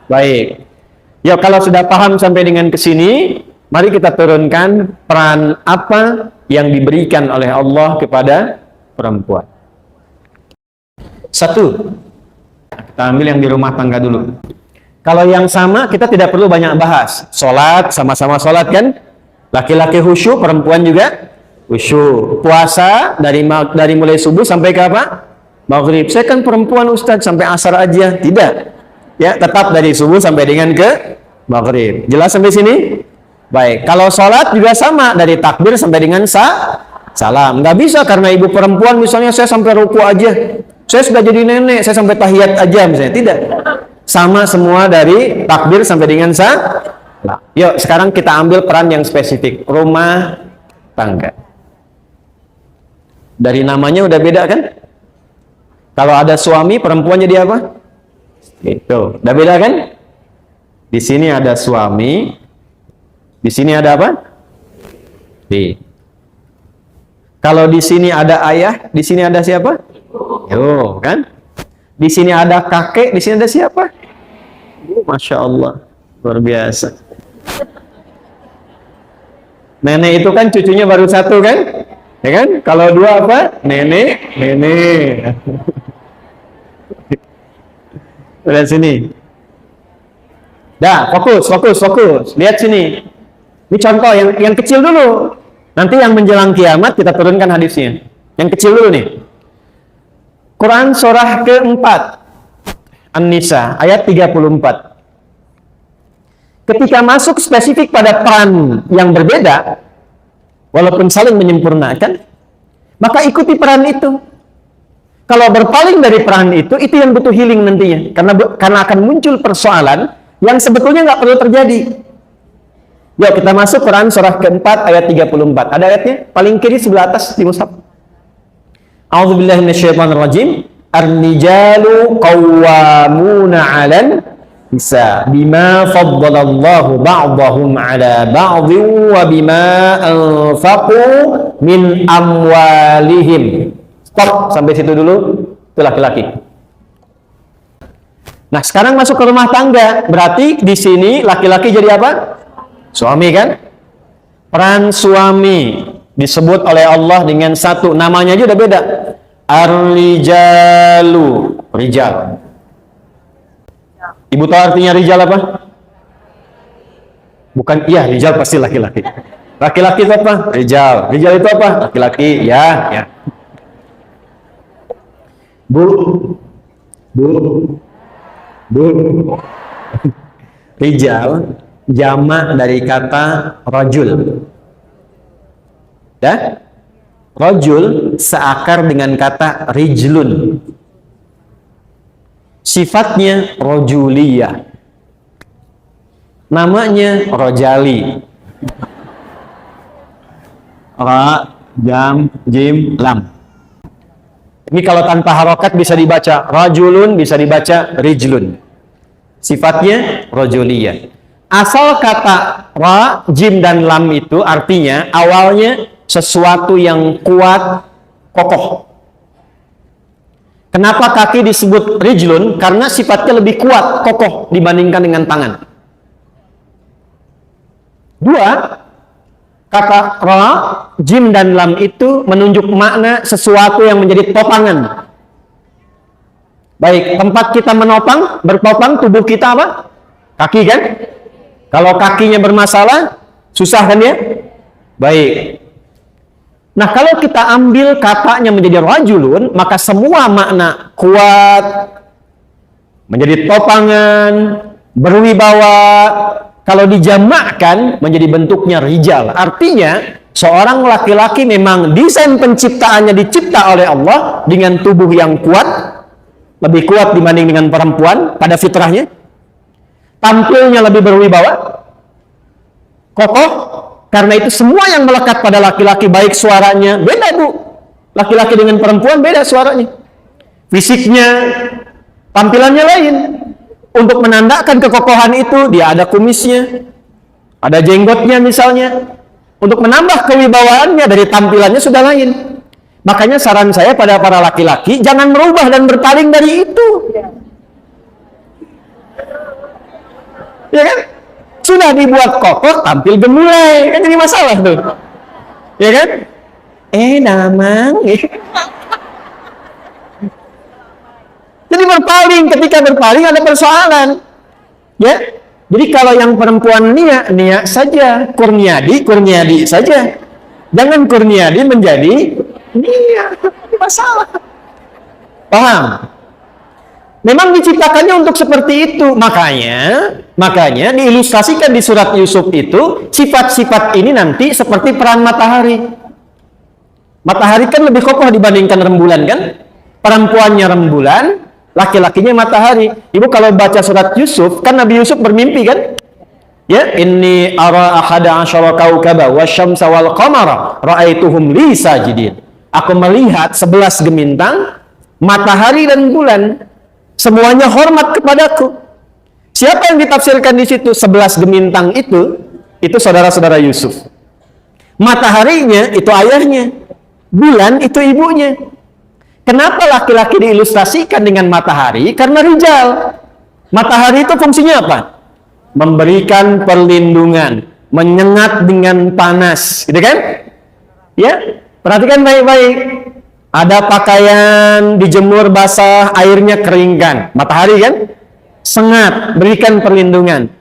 Baik. Ya, kalau sudah paham sampai dengan ke sini, mari kita turunkan peran apa yang diberikan oleh Allah kepada perempuan. Satu, kita ambil yang di rumah tangga dulu. Kalau yang sama, kita tidak perlu banyak bahas. Sholat, sama-sama sholat kan? Laki-laki khusyuk, perempuan juga khusyuk. Puasa, dari mulai subuh sampai ke apa? Maghrib. Saya kan perempuan Ustadz, sampai asar aja. Tidak. Ya, tetap dari subuh sampai dengan ke maghrib. Jelas sampai sini? Baik. Kalau sholat juga sama, dari takbir sampai dengan salam. Nggak bisa, karena ibu perempuan misalnya saya sampai ruku aja. Saya sudah jadi nenek, saya sampai tahiyat aja misalnya. Tidak. Sama semua dari takbir sampai dengan salam. Yuk, sekarang kita ambil peran yang spesifik. Rumah tangga. Dari namanya udah beda kan? Kalau ada suami, perempuan jadi apa? Itu. Udah beda kan? Di sini ada suami. Di sini ada apa? Kalau di sini ada ayah, di sini ada siapa? Yo, kan? Di sini ada kakek, di sini ada siapa? Masya Allah, luar biasa. Nenek itu kan cucunya baru satu kan? Ya kan? Kalau dua apa? Nenek. Udah sini. Dah, fokus. Lihat sini. Ini contoh yang kecil dulu. Nanti yang menjelang kiamat kita turunkan hadisnya. Yang kecil dulu nih. Quran surah keempat, An-Nisa, ayat 34. Ketika masuk spesifik pada peran yang berbeda, walaupun saling menyempurnakan, maka ikuti peran itu. Kalau berpaling dari peran itu yang butuh healing nantinya. Karena akan muncul persoalan yang sebetulnya nggak perlu terjadi. Yuk kita masuk Quran surah keempat ayat 34. Ada ayatnya? Paling kiri sebelah atas di mushaf. A'udzubillahi minasyaitonirrajim. Ar-rijalu qawwamuna 'alan nisa bima faddalallahu ba'dahum 'ala ba'dhin wa bima anfaqu min amwalihim. Stop sampai situ dulu. Itu laki-laki. Nah, sekarang masuk ke rumah tangga. Berarti di sini laki-laki jadi apa? Suami kan? Peran suami disebut oleh Allah dengan satu, namanya aja udah beda. Ar-rijalu, rijal. Ibu tahu artinya rijal apa? Bukan, iya rijal pasti laki-laki. Laki-laki itu apa? Rijal. Rijal itu apa? Laki-laki, ya. Bu. Rijal jamak dari kata rajul. Ya? Rajul seakar dengan kata rijlun. Sifatnya rajuliyah. Namanya rojali. Ra, jam, jim, lam. Ini kalau tanpa harokat bisa dibaca rajulun, bisa dibaca rijlun. Sifatnya rajuliyah. Asal kata ra, jim, dan lam itu artinya awalnya sesuatu yang kuat, kokoh. Kenapa kaki disebut rijlun? Karena sifatnya lebih kuat, kokoh dibandingkan dengan tangan. Dua, kata ra, jim, dan lam itu menunjuk makna sesuatu yang menjadi topangan. Baik, tempat kita menopang, bertopang tubuh kita apa? Kaki kan? Kalau kakinya bermasalah, susah kan ya? Baik. Nah, kalau kita ambil katanya menjadi rajulun, maka semua makna kuat, menjadi topangan, berwibawa, kalau dijamakkan menjadi bentuknya rijal. Artinya, seorang laki-laki memang desain penciptaannya dicipta oleh Allah dengan tubuh yang kuat, lebih kuat dibanding dengan perempuan pada fitrahnya. Tampilnya lebih berwibawa, kokoh. Karena itu semua yang melekat pada laki-laki, baik suaranya, beda bu. Laki-laki dengan perempuan beda suaranya. Fisiknya, tampilannya lain. Untuk menandakan kekokohan itu, dia ada kumisnya, ada jenggotnya misalnya. Untuk menambah kewibawaannya dari tampilannya sudah lain. Makanya saran saya pada para laki-laki, jangan merubah dan berpaling dari itu. Ya kan? Sudah dibuat kokoh, tampil gemulai. Kan jadi masalah tuh. Ya kan? Damang. Jadi berpaling, ketika berpaling ada persoalan. Ya. Jadi kalau yang perempuan Nia saja. Kurniadi saja. Jangan Kurniadi menjadi Nia. Masalah. Paham? Memang diciptakannya untuk seperti itu. Makanya diilustrasikan di surat Yusuf itu, sifat-sifat ini nanti seperti peran matahari. Matahari kan lebih kokoh dibandingkan rembulan kan? Perempuannya rembulan, laki-lakinya matahari. Ibu kalau baca surat Yusuf, kan Nabi Yusuf bermimpi kan? Ya, inni ara ahada asyara kaukaba wasyamsa wal qamara ra'aituhum li sajidin. Aku melihat 11 gemintang, matahari dan bulan. Semuanya hormat kepadaku. Siapa yang ditafsirkan di situ? 11 gemintang itu saudara-saudara Yusuf. Mataharinya itu ayahnya. Bulan itu ibunya. Kenapa laki-laki diilustrasikan dengan matahari? Karena rijal. Matahari itu fungsinya apa? Memberikan perlindungan, menyengat dengan panas, gitu kan? Ya, perhatikan baik-baik. Ada pakaian dijemur basah, airnya keringkan. Matahari kan? Sengat, berikan perlindungan.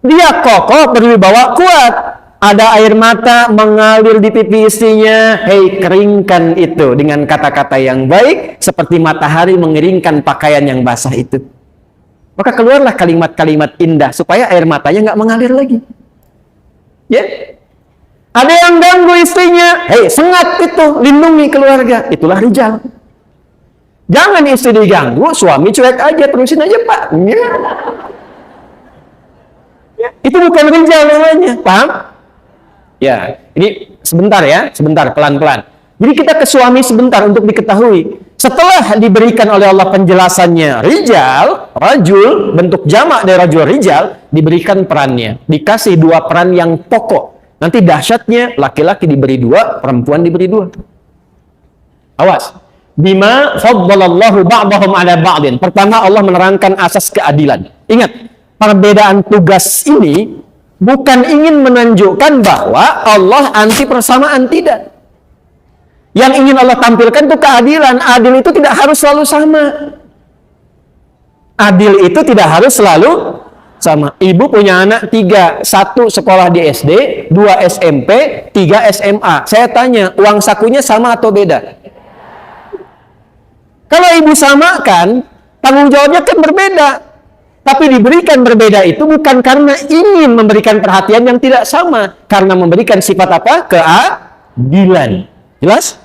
Dia kokoh, berwibawa, kuat. Ada air mata mengalir di pipi istrinya. Hei, keringkan itu dengan kata-kata yang baik, seperti matahari mengeringkan pakaian yang basah itu. Maka keluarlah kalimat-kalimat indah supaya air matanya nggak mengalir lagi. Ya, ada yang ganggu istrinya. Hei, sengat itu, lindungi keluarga. Itulah rijal. Jangan istri diganggu, suami cuek aja, terusin aja Pak. Ya. Itu bukan rijal namanya, paham? Ya, ini sebentar ya, sebentar, pelan-pelan. Jadi kita ke suami sebentar untuk diketahui. Setelah diberikan oleh Allah penjelasannya rijal, rajul, bentuk jamak dari rajul rijal, diberikan perannya. Dikasih dua peran yang pokok. Nanti dahsyatnya, laki-laki diberi dua, perempuan diberi dua. Awas. Bima faddalallahu ba'dahum ala ba'din. Pertama, Allah menerangkan asas keadilan. Ingat, perbedaan tugas ini bukan ingin menunjukkan bahwa Allah anti persamaan, tidak. Yang ingin Allah tampilkan itu keadilan. Adil itu tidak harus selalu sama. Adil itu tidak harus selalu sama. Ibu punya anak 3, 1 sekolah di SD, 2 SMP, 3 SMA. Saya tanya, uang sakunya sama atau beda? Kalau ibu samakan, tanggung jawabnya kan berbeda. Tapi diberikan berbeda itu bukan karena ingin memberikan perhatian yang tidak sama, karena memberikan sifat apa? Keadilan. Jelas?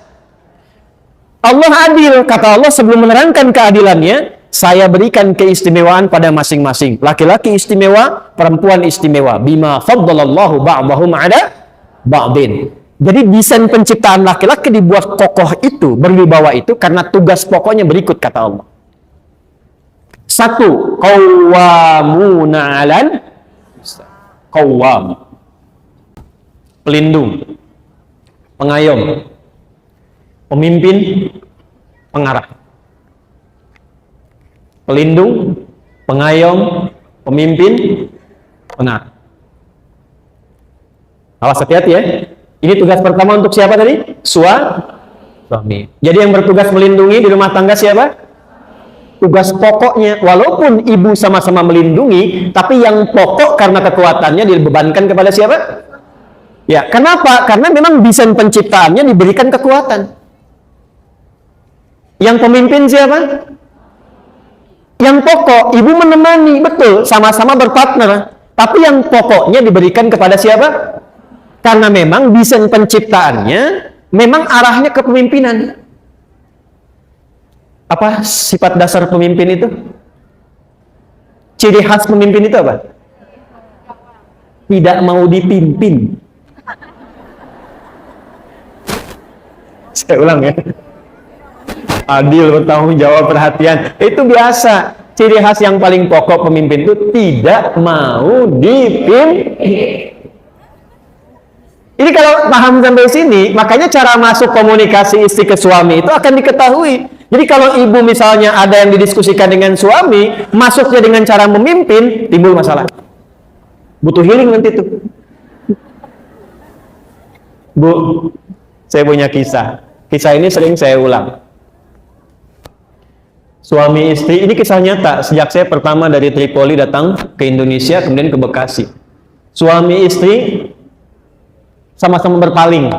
Allah adil. Kata Allah sebelum menerangkan keadilannya, saya berikan keistimewaan pada masing-masing. Laki-laki istimewa, perempuan istimewa. Bima faddalallahu ba'dahum ala ba'din. Jadi desain penciptaan laki-laki dibuat kokoh itu, berwibawa itu, karena tugas pokoknya berikut kata Allah. 1. Qawwamuna 'alan qawwam. Pelindung, pengayom, pemimpin, pengarah. Pelindung, pengayom, pemimpin, pengarah. Awas, hati-hati ya. Ini tugas pertama untuk siapa tadi? Suami. Jadi yang bertugas melindungi di rumah tangga siapa? Tugas pokoknya, walaupun ibu sama-sama melindungi, tapi yang pokok karena kekuatannya dibebankan kepada siapa? Ya, kenapa? Karena memang desain penciptaannya diberikan kekuatan. Yang pemimpin siapa? Yang pokok, ibu menemani, betul, sama-sama berpartner. Tapi yang pokoknya diberikan kepada siapa? Karena memang desain penciptaannya, memang arahnya ke pemimpinan. Apa sifat dasar pemimpin itu? Ciri khas pemimpin itu apa? Tidak mau dipimpin. Saya ulang ya. Adil, bertanggung jawab, perhatian. Itu biasa. Ciri khas yang paling pokok pemimpin itu tidak mau dipimpin. Ini kalau paham sampai sini, makanya cara masuk komunikasi istri ke suami itu akan diketahui. Jadi kalau ibu misalnya ada yang didiskusikan dengan suami, masuknya dengan cara memimpin, timbul masalah. Butuh healing nanti tuh. Bu, saya punya kisah. Kisah ini sering saya ulang. Suami istri, ini kisah nyata. Sejak saya pertama dari Tripoli datang ke Indonesia, kemudian ke Bekasi. Suami istri sama-sama berpaling,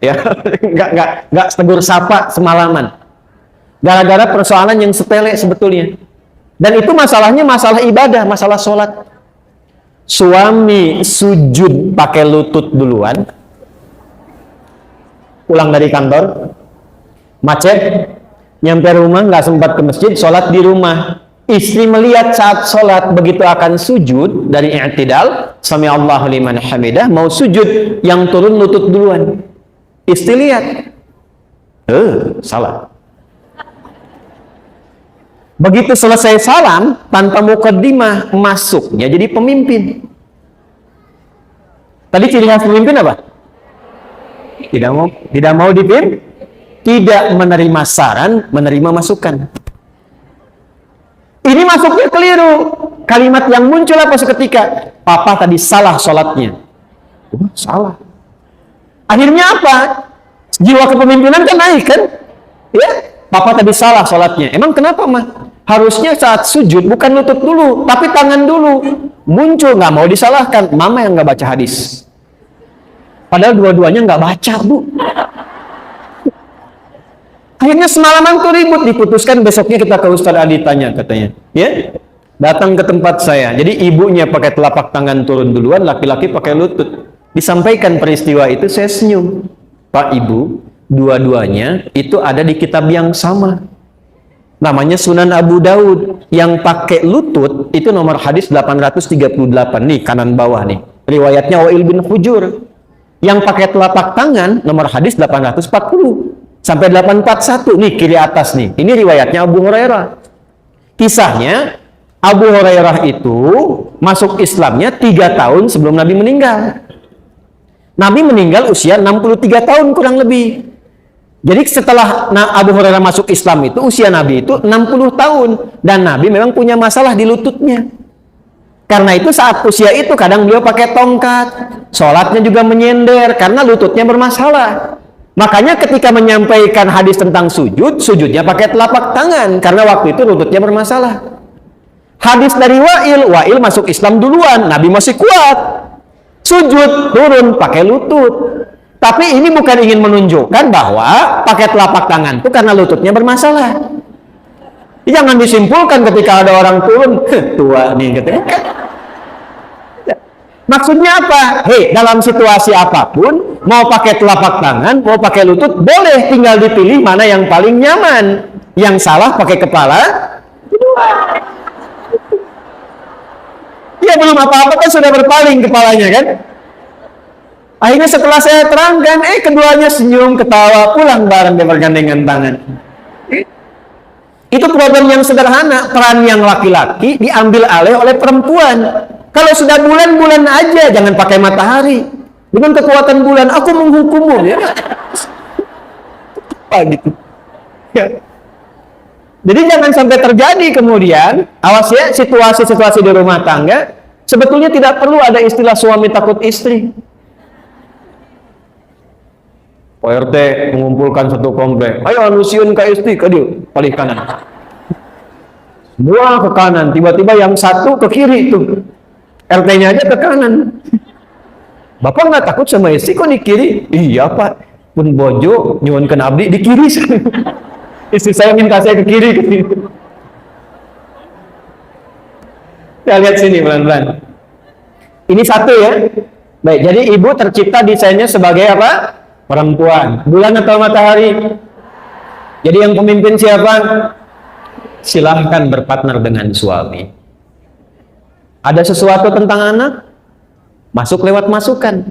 ya, nggak tegur sapa semalaman, gara-gara persoalan yang sepele sebetulnya. Dan itu masalahnya masalah ibadah, masalah sholat. Suami sujud pakai lutut duluan, pulang dari kantor, macet, nyampe rumah nggak sempat ke masjid, sholat di rumah. Istri melihat saat sholat, begitu akan sujud dari i'tidal, sami Allahu liman hamidah, mau sujud, yang turun lutut duluan. Istri lihat, salah. Begitu selesai salam, tanpa muqaddimah, masuknya jadi pemimpin. Tadi ciri khas pemimpin apa? Tidak mau dipimpin, tidak menerima saran, menerima masukan. Ini masuknya keliru. Kalimat yang muncul apa seketika? Papa tadi salah sholatnya. Salah. Akhirnya apa? Jiwa kepemimpinan kan naik kan? Ya, papa tadi salah sholatnya. Emang kenapa, mah? Harusnya saat sujud bukan lutut dulu, tapi tangan dulu. Muncul, nggak mau disalahkan, mama yang nggak baca hadis. Padahal dua-duanya nggak baca, Bu. Akhirnya semalaman tuh ribut, diputuskan besoknya kita ke Ustadz Adi tanya katanya. Ya, datang ke tempat saya. Jadi ibunya pakai telapak tangan turun duluan, laki-laki pakai lutut. Disampaikan peristiwa itu, saya senyum. Pak Ibu, dua-duanya itu ada di kitab yang sama. Namanya Sunan Abu Daud. Yang pakai lutut itu nomor hadis 838 nih, kanan bawah nih. Riwayatnya Wa'il bin Hujur. Yang pakai telapak tangan nomor hadis 840 sampai 841 nih, kiri atas nih. Ini riwayatnya Abu Hurairah. Kisahnya Abu Hurairah itu masuk Islamnya 3 tahun sebelum Nabi meninggal. Nabi meninggal usia 63 tahun kurang lebih. Jadi setelah Abu Hurairah masuk Islam itu, usia Nabi itu 60 tahun. Dan Nabi memang punya masalah di lututnya. Karena itu saat usia itu kadang beliau pakai tongkat. Sholatnya juga menyender karena lututnya bermasalah. Makanya ketika menyampaikan hadis tentang sujud, sujudnya pakai telapak tangan. Karena waktu itu lututnya bermasalah. Hadis dari Wa'il masuk Islam duluan. Nabi masih kuat. Sujud, turun, pakai lutut. Tapi ini bukan ingin menunjukkan bahwa pakai telapak tangan itu karena lututnya bermasalah. Jangan disimpulkan ketika ada orang turun, tua nih katanya. Maksudnya apa? Hei, dalam situasi apapun, mau pakai telapak tangan, mau pakai lutut, boleh, tinggal dipilih mana yang paling nyaman. Yang salah pakai kepala. Ya belum apa-apa kan sudah berpaling kepalanya kan? Akhirnya setelah saya terangkan, keduanya senyum, ketawa, pulang bareng dia bergandengan tangan. Itu problem yang sederhana, peran yang laki-laki diambil alih oleh perempuan. Kalau sudah bulan-bulan aja, jangan pakai matahari. Dengan kekuatan bulan, aku menghukummu, ya. Apa gitu? Ya. Jadi jangan sampai terjadi kemudian, awas ya, situasi-situasi di rumah tangga, sebetulnya tidak perlu ada istilah suami takut istri. Pak RT mengumpulkan satu komplek, ayo anusiun ke istri, ke dia, paling kanan. Semua ke kanan, tiba-tiba yang satu ke kiri tuh. RT-nya aja ke kanan. Bapak nggak takut sama istri kok di kiri? Iya Pak, pun bojo nyuwun ke abdi di kiri. Istri saya minta saya ke kiri. Kita lihat sini pelan-pelan. Ini satu ya. Baik, jadi ibu tercipta desainnya sebagai apa? Perempuan. Bulan atau matahari? Jadi yang pemimpin siapa? Silahkan berpartner dengan suami. Ada sesuatu tentang anak? Masuk lewat masukan.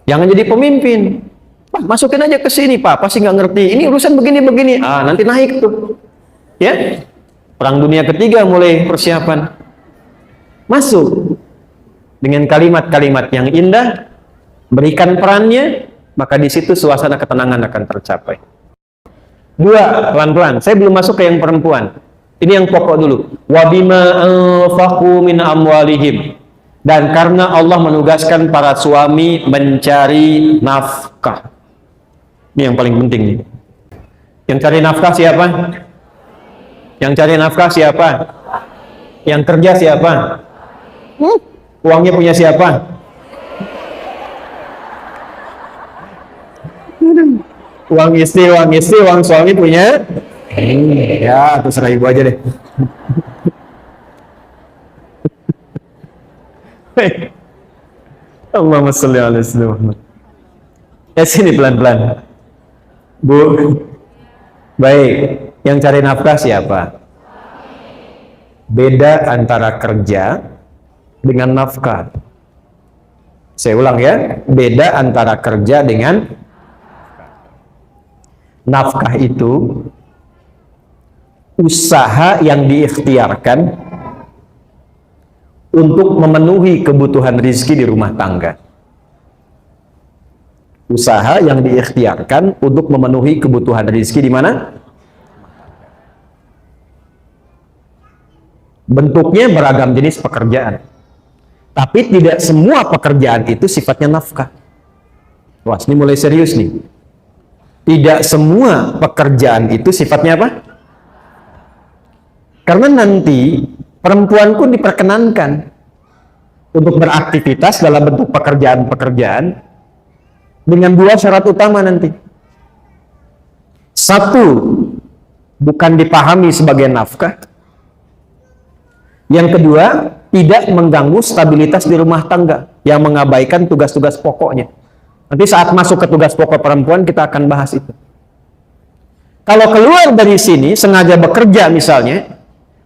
Jangan jadi pemimpin. Pak, masukin aja ke sini, Pak. Pasti nggak ngerti. Ini urusan begini-begini. Nanti naik tuh. Ya? Perang Dunia Ketiga mulai persiapan. Masuk. Dengan kalimat-kalimat yang indah, berikan perannya, maka di situ suasana ketenangan akan tercapai. 2, pelan-pelan. Saya belum masuk ke yang perempuan. Ini yang pokok dulu. Wa bima anfaqu min amwalihim. Dan karena Allah menugaskan para suami mencari nafkah. Ini yang paling penting nih. Yang cari nafkah siapa? Yang cari nafkah siapa? Yang kerja siapa? Uangnya punya siapa? Uang istri, uang suami punya? Ya, terserah ibu aja deh. Allahumma sholli ala sayyidina. Ya sini pelan-pelan. Bu. Baik, yang cari nafkah siapa? Beda antara kerja dengan nafkah. Saya ulang ya, beda antara kerja dengan nafkah itu usaha yang diikhtiarkan untuk memenuhi kebutuhan rizki di rumah tangga. Usaha yang diikhtiarkan untuk memenuhi kebutuhan rizki di mana? Bentuknya beragam jenis pekerjaan. Tapi tidak semua pekerjaan itu sifatnya nafkah. Wah, ini mulai serius nih. Tidak semua pekerjaan itu sifatnya apa? Karena nanti perempuan pun diperkenankan untuk beraktivitas dalam bentuk pekerjaan-pekerjaan dengan dua syarat utama nanti. Satu, bukan dipahami sebagai nafkah. Yang kedua, tidak mengganggu stabilitas di rumah tangga yang mengabaikan tugas-tugas pokoknya. Nanti saat masuk ke tugas pokok perempuan kita akan bahas itu. Kalau keluar dari sini sengaja bekerja misalnya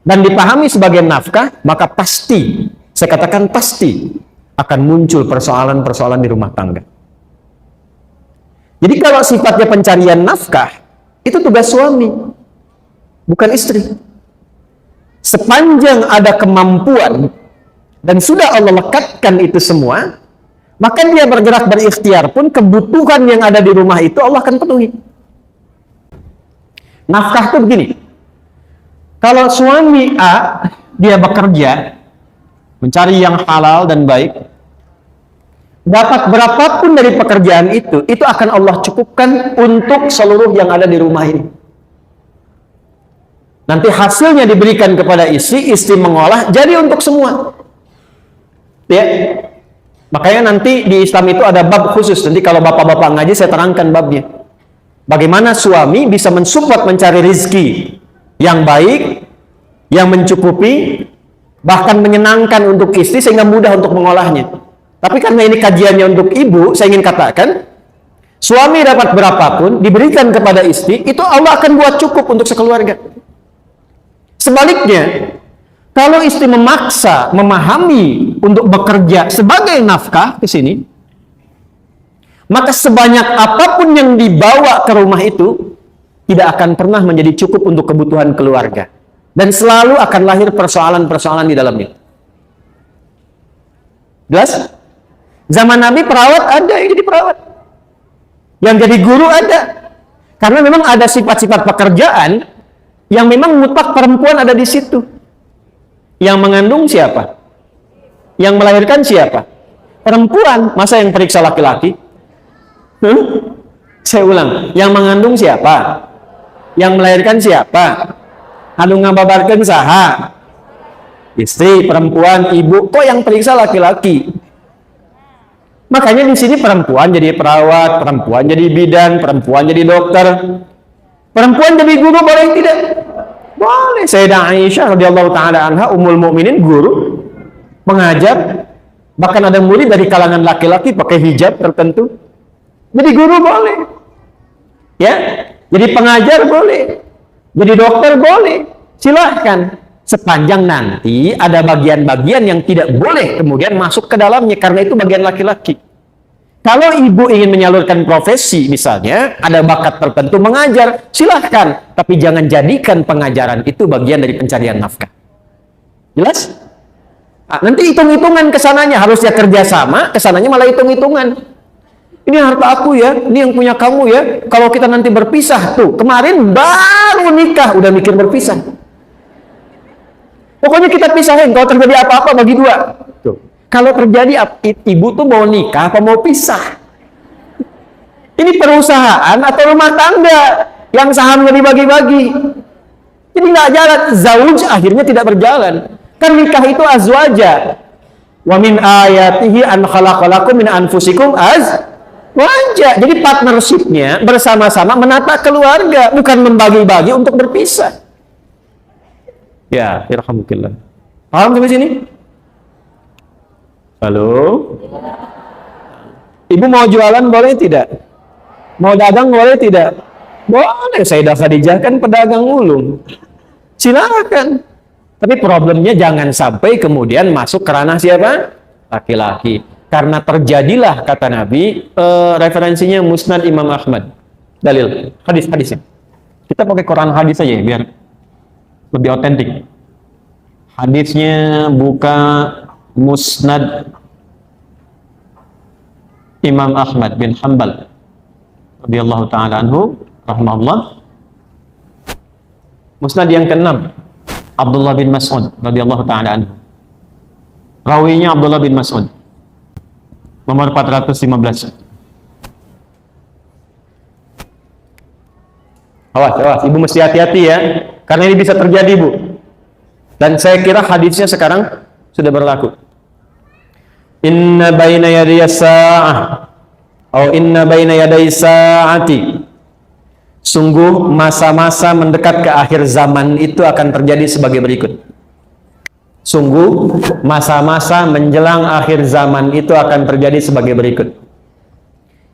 dan dipahami sebagai nafkah, maka pasti, saya katakan pasti akan muncul persoalan-persoalan di rumah tangga. Jadi kalau sifatnya pencarian nafkah, itu tugas suami, bukan istri. Sepanjang ada kemampuan dan sudah Allah lekatkan itu semua, maka dia bergerak berikhtiar pun kebutuhan yang ada di rumah itu Allah akan penuhi. Nafkah itu begini, kalau suami A dia bekerja mencari yang halal dan baik, dapat berapapun dari pekerjaan itu akan Allah cukupkan untuk seluruh yang ada di rumah ini. Nanti hasilnya diberikan kepada istri, istri mengolah, jadi untuk semua. Ya, makanya nanti di Islam itu ada bab khusus. Nanti kalau bapak-bapak ngaji, saya terangkan babnya. Bagaimana suami bisa mensupport mencari rizki yang baik, yang mencukupi, bahkan menyenangkan untuk istri sehingga mudah untuk mengolahnya. Tapi karena ini kajiannya untuk ibu, saya ingin katakan, suami dapat berapapun diberikan kepada istri, itu Allah akan buat cukup untuk sekeluarga. Sebaliknya, kalau istri memaksa, memahami untuk bekerja sebagai nafkah ke sini, maka sebanyak apapun yang dibawa ke rumah itu tidak akan pernah menjadi cukup untuk kebutuhan keluarga. Dan selalu akan lahir persoalan-persoalan di dalamnya. Jelas? Zaman Nabi perawat ada yang jadi perawat. Yang jadi guru ada. Karena memang ada sifat-sifat pekerjaan yang memang mutlak perempuan ada di situ. Yang mengandung siapa? Yang melahirkan siapa? Perempuan. Masa yang periksa laki-laki? Saya ulang. Yang mengandung siapa? Yang melahirkan siapa? Anu ngababarkan saha? Istri, perempuan, ibu. Kok yang periksa laki-laki? Makanya di sini perempuan jadi perawat, perempuan jadi bidan, perempuan jadi dokter. Perempuan jadi guru boleh tidak? Boleh. Sayyidah Aisyah radhiyallahu taala anha ummul mukminin guru, pengajar, bahkan ada murid dari kalangan laki-laki pakai hijab tertentu. Jadi guru boleh. Ya, jadi pengajar boleh. Jadi dokter boleh. Silahkan. Sepanjang nanti ada bagian-bagian yang tidak boleh kemudian masuk ke dalamnya karena itu bagian laki-laki. Kalau ibu ingin menyalurkan profesi misalnya, ada bakat tertentu mengajar, silahkan. Tapi jangan jadikan pengajaran itu bagian dari pencarian nafkah. Jelas? Nah, nanti hitung-hitungan kesananya, harusnya kerjasama, kesananya malah hitung-hitungan. Ini harta aku ya, ini yang punya kamu ya. Kalau kita nanti berpisah, tuh kemarin baru nikah, udah mikir berpisah. Pokoknya kita pisahin, kalau terjadi apa-apa bagi dua. Tuh. Kalau terjadi, ibu tuh mau nikah apa mau pisah? Ini perusahaan atau rumah tangga yang sahamnya dibagi-bagi. Jadi nggak jalan, zauj akhirnya tidak berjalan. Kan nikah itu azwaja. Wa min ayatihi an khalaqalakum min anfusikum azwaja. Jadi partnershipnya bersama-sama menata keluarga, bukan membagi-bagi untuk berpisah. Ya, irhamukillah. Paham sampai sini? Halo? Ibu mau jualan boleh tidak? Mau dagang boleh tidak? Boleh. Sayyidah Khadijah kan pedagang ulung. Silakan. Tapi problemnya jangan sampai kemudian masuk ke ranah siapa? Laki-laki. Karena terjadilah kata Nabi, referensinya Musnad Imam Ahmad. Dalil hadis-hadisnya. Kita pakai Quran hadis aja ya, biar lebih otentik. Hadisnya buka Musnad Imam Ahmad bin Hanbal radhiyallahu taala anhu rahimahullah. Musnad yang ke-6 Abdullah bin Mas'ud radhiyallahu taala anhu. Rawinya Abdullah bin Mas'ud. Nomor 415. Awas, ibu mesti hati-hati ya, karena ini bisa terjadi, Bu. Dan saya kira hadisnya sekarang sudah berlaku. Inna baina yaday sa'ah atau inna baina yaday sa'ati. Sungguh masa-masa mendekat ke akhir zaman itu akan terjadi sebagai berikut. Sungguh masa-masa menjelang akhir zaman itu akan terjadi sebagai berikut.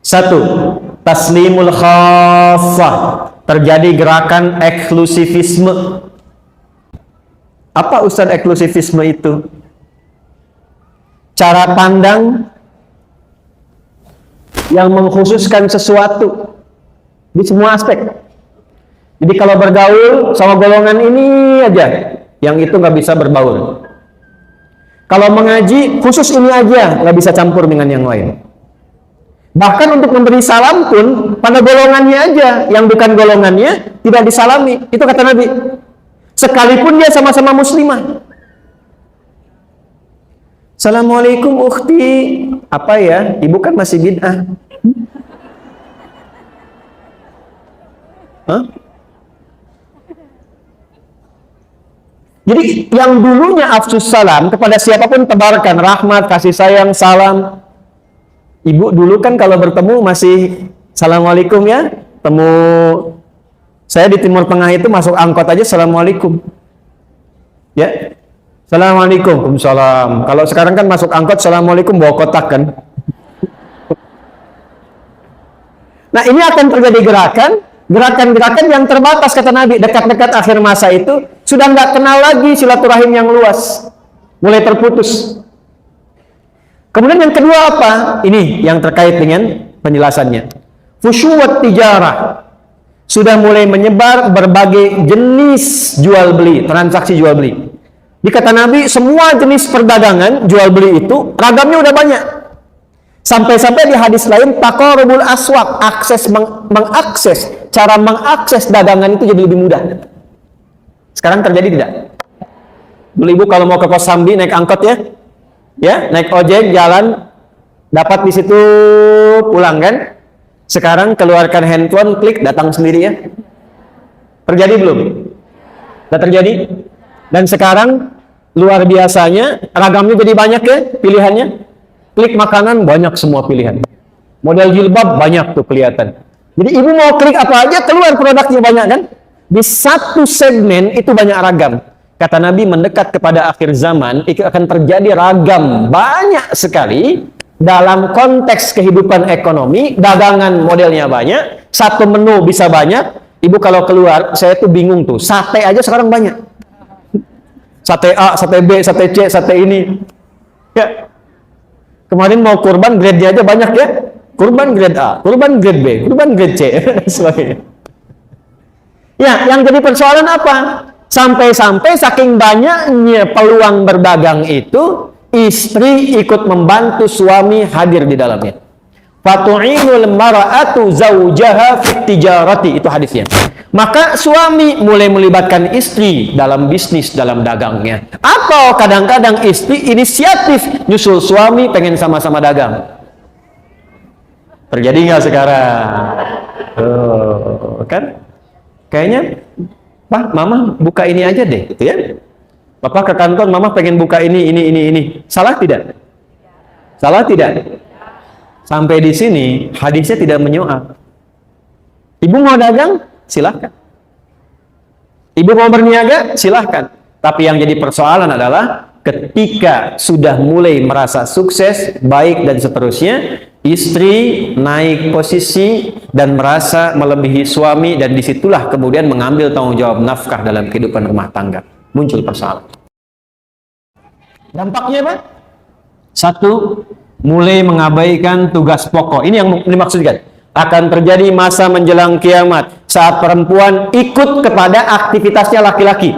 1. Taslimul khassah. Terjadi gerakan eksklusivisme. Apa Ustaz eksklusivisme itu? Cara pandang yang mengkhususkan sesuatu di semua aspek. Jadi kalau bergaul sama golongan ini aja, yang itu nggak bisa berbaur. Kalau mengaji khusus ini aja, nggak bisa campur dengan yang lain. Bahkan untuk memberi salam pun pada golongannya aja, yang bukan golongannya tidak disalami. Itu kata Nabi. Sekalipun dia sama-sama muslimah. Assalamualaikum ukhti. Apa ya? Ibu kan masih bid'ah. Hah? Jadi yang dulunya afsus salam kepada siapapun tebarkan rahmat, kasih sayang, salam. Ibu dulu kan kalau bertemu masih Assalamualaikum ya. Temu saya di Timur Tengah itu masuk angkot aja Assalamualaikum. Ya. Assalamualaikum. Waalaikumsalam. Kalau sekarang kan masuk angkot Assalamualaikum bawa kotak kan. Nah ini akan terjadi gerakan-gerakan yang terbatas kata Nabi. Dekat-dekat akhir masa itu sudah nggak kenal lagi silaturahim yang luas. Mulai terputus. Kemudian yang kedua apa? Ini yang terkait dengan penjelasannya. Fusyuwat tijarah. Sudah mulai menyebar berbagai jenis jual beli, transaksi jual beli. Dikata Nabi, semua jenis perdagangan jual beli itu ragamnya udah banyak. Sampai-sampai di hadis lain taqarubul aswaq, cara mengakses dagangan itu jadi lebih mudah. Sekarang terjadi tidak? Dulu ibu kalau mau ke Kosambi naik angkot ya, naik ojek jalan dapat di situ pulang kan? Sekarang keluarkan handphone, klik datang sendiri ya. Terjadi belum? Sudah terjadi? Dan sekarang luar biasanya ragamnya jadi banyak ya pilihannya. Klik makanan banyak semua pilihan. Model jilbab banyak tuh kelihatan. Jadi ibu mau klik apa aja keluar produknya banyak kan? Di satu segmen itu banyak ragam. Kata Nabi mendekat kepada akhir zaman itu akan terjadi ragam banyak sekali dalam konteks kehidupan ekonomi. Dagangan modelnya banyak, satu menu bisa banyak. Ibu kalau keluar saya tuh bingung tuh, sate aja sekarang banyak. Sate A, sate B, sate C, sate ini. Ya. Kemarin mau kurban grade-nya aja banyak ya. Kurban grade A, kurban grade B, kurban grade C, sebagainya. Ya, yang jadi persoalan apa? Sampai-sampai saking banyaknya peluang berdagang itu, istri ikut membantu suami hadir di dalamnya. Fatu'inul mara'atu zawjaha fit tijarati, itu hadisnya. Maka suami mulai melibatkan istri dalam bisnis, dalam dagangnya. Atau kadang-kadang istri inisiatif nyusul suami pengen sama-sama dagang. Terjadi nggak sekarang? Kan? Kayaknya, Pak, Mama buka ini aja deh, gitu ya. Bapak ke kantor, Mama pengen buka ini. Salah tidak? Salah tidak? Sampai di sini hadisnya tidak menyoal. Ibu mau dagang? Silahkan. Ibu mau berniaga? Silahkan. Tapi yang jadi persoalan adalah ketika sudah mulai merasa sukses, baik dan seterusnya, istri naik posisi dan merasa melebihi suami, dan disitulah kemudian mengambil tanggung jawab nafkah dalam kehidupan rumah tangga. Muncul persoalan. Dampaknya apa? Satu, mulai mengabaikan tugas pokok. Ini yang dimaksudkan. Akan terjadi masa menjelang kiamat saat perempuan ikut kepada aktivitasnya laki-laki.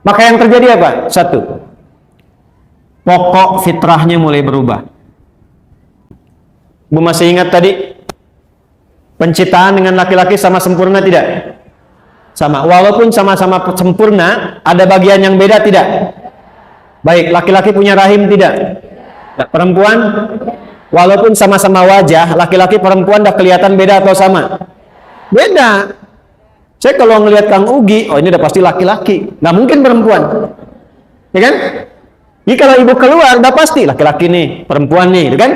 Maka yang terjadi apa? Satu, pokok fitrahnya mulai berubah. Bu masih ingat tadi penciptaan dengan laki-laki sama sempurna tidak? Sama. Walaupun sama-sama sempurna, ada bagian yang beda tidak? Baik, laki-laki punya rahim tidak? Perempuan, walaupun sama-sama wajah, laki-laki perempuan dah kelihatan beda atau sama? Beda. Saya kalau ngelihat Kang Ugi, oh ini udah pasti laki-laki, nggak mungkin perempuan. Ya kan? Jadi kalau ibu keluar, udah pasti laki-laki nih, perempuan nih, gitu kan?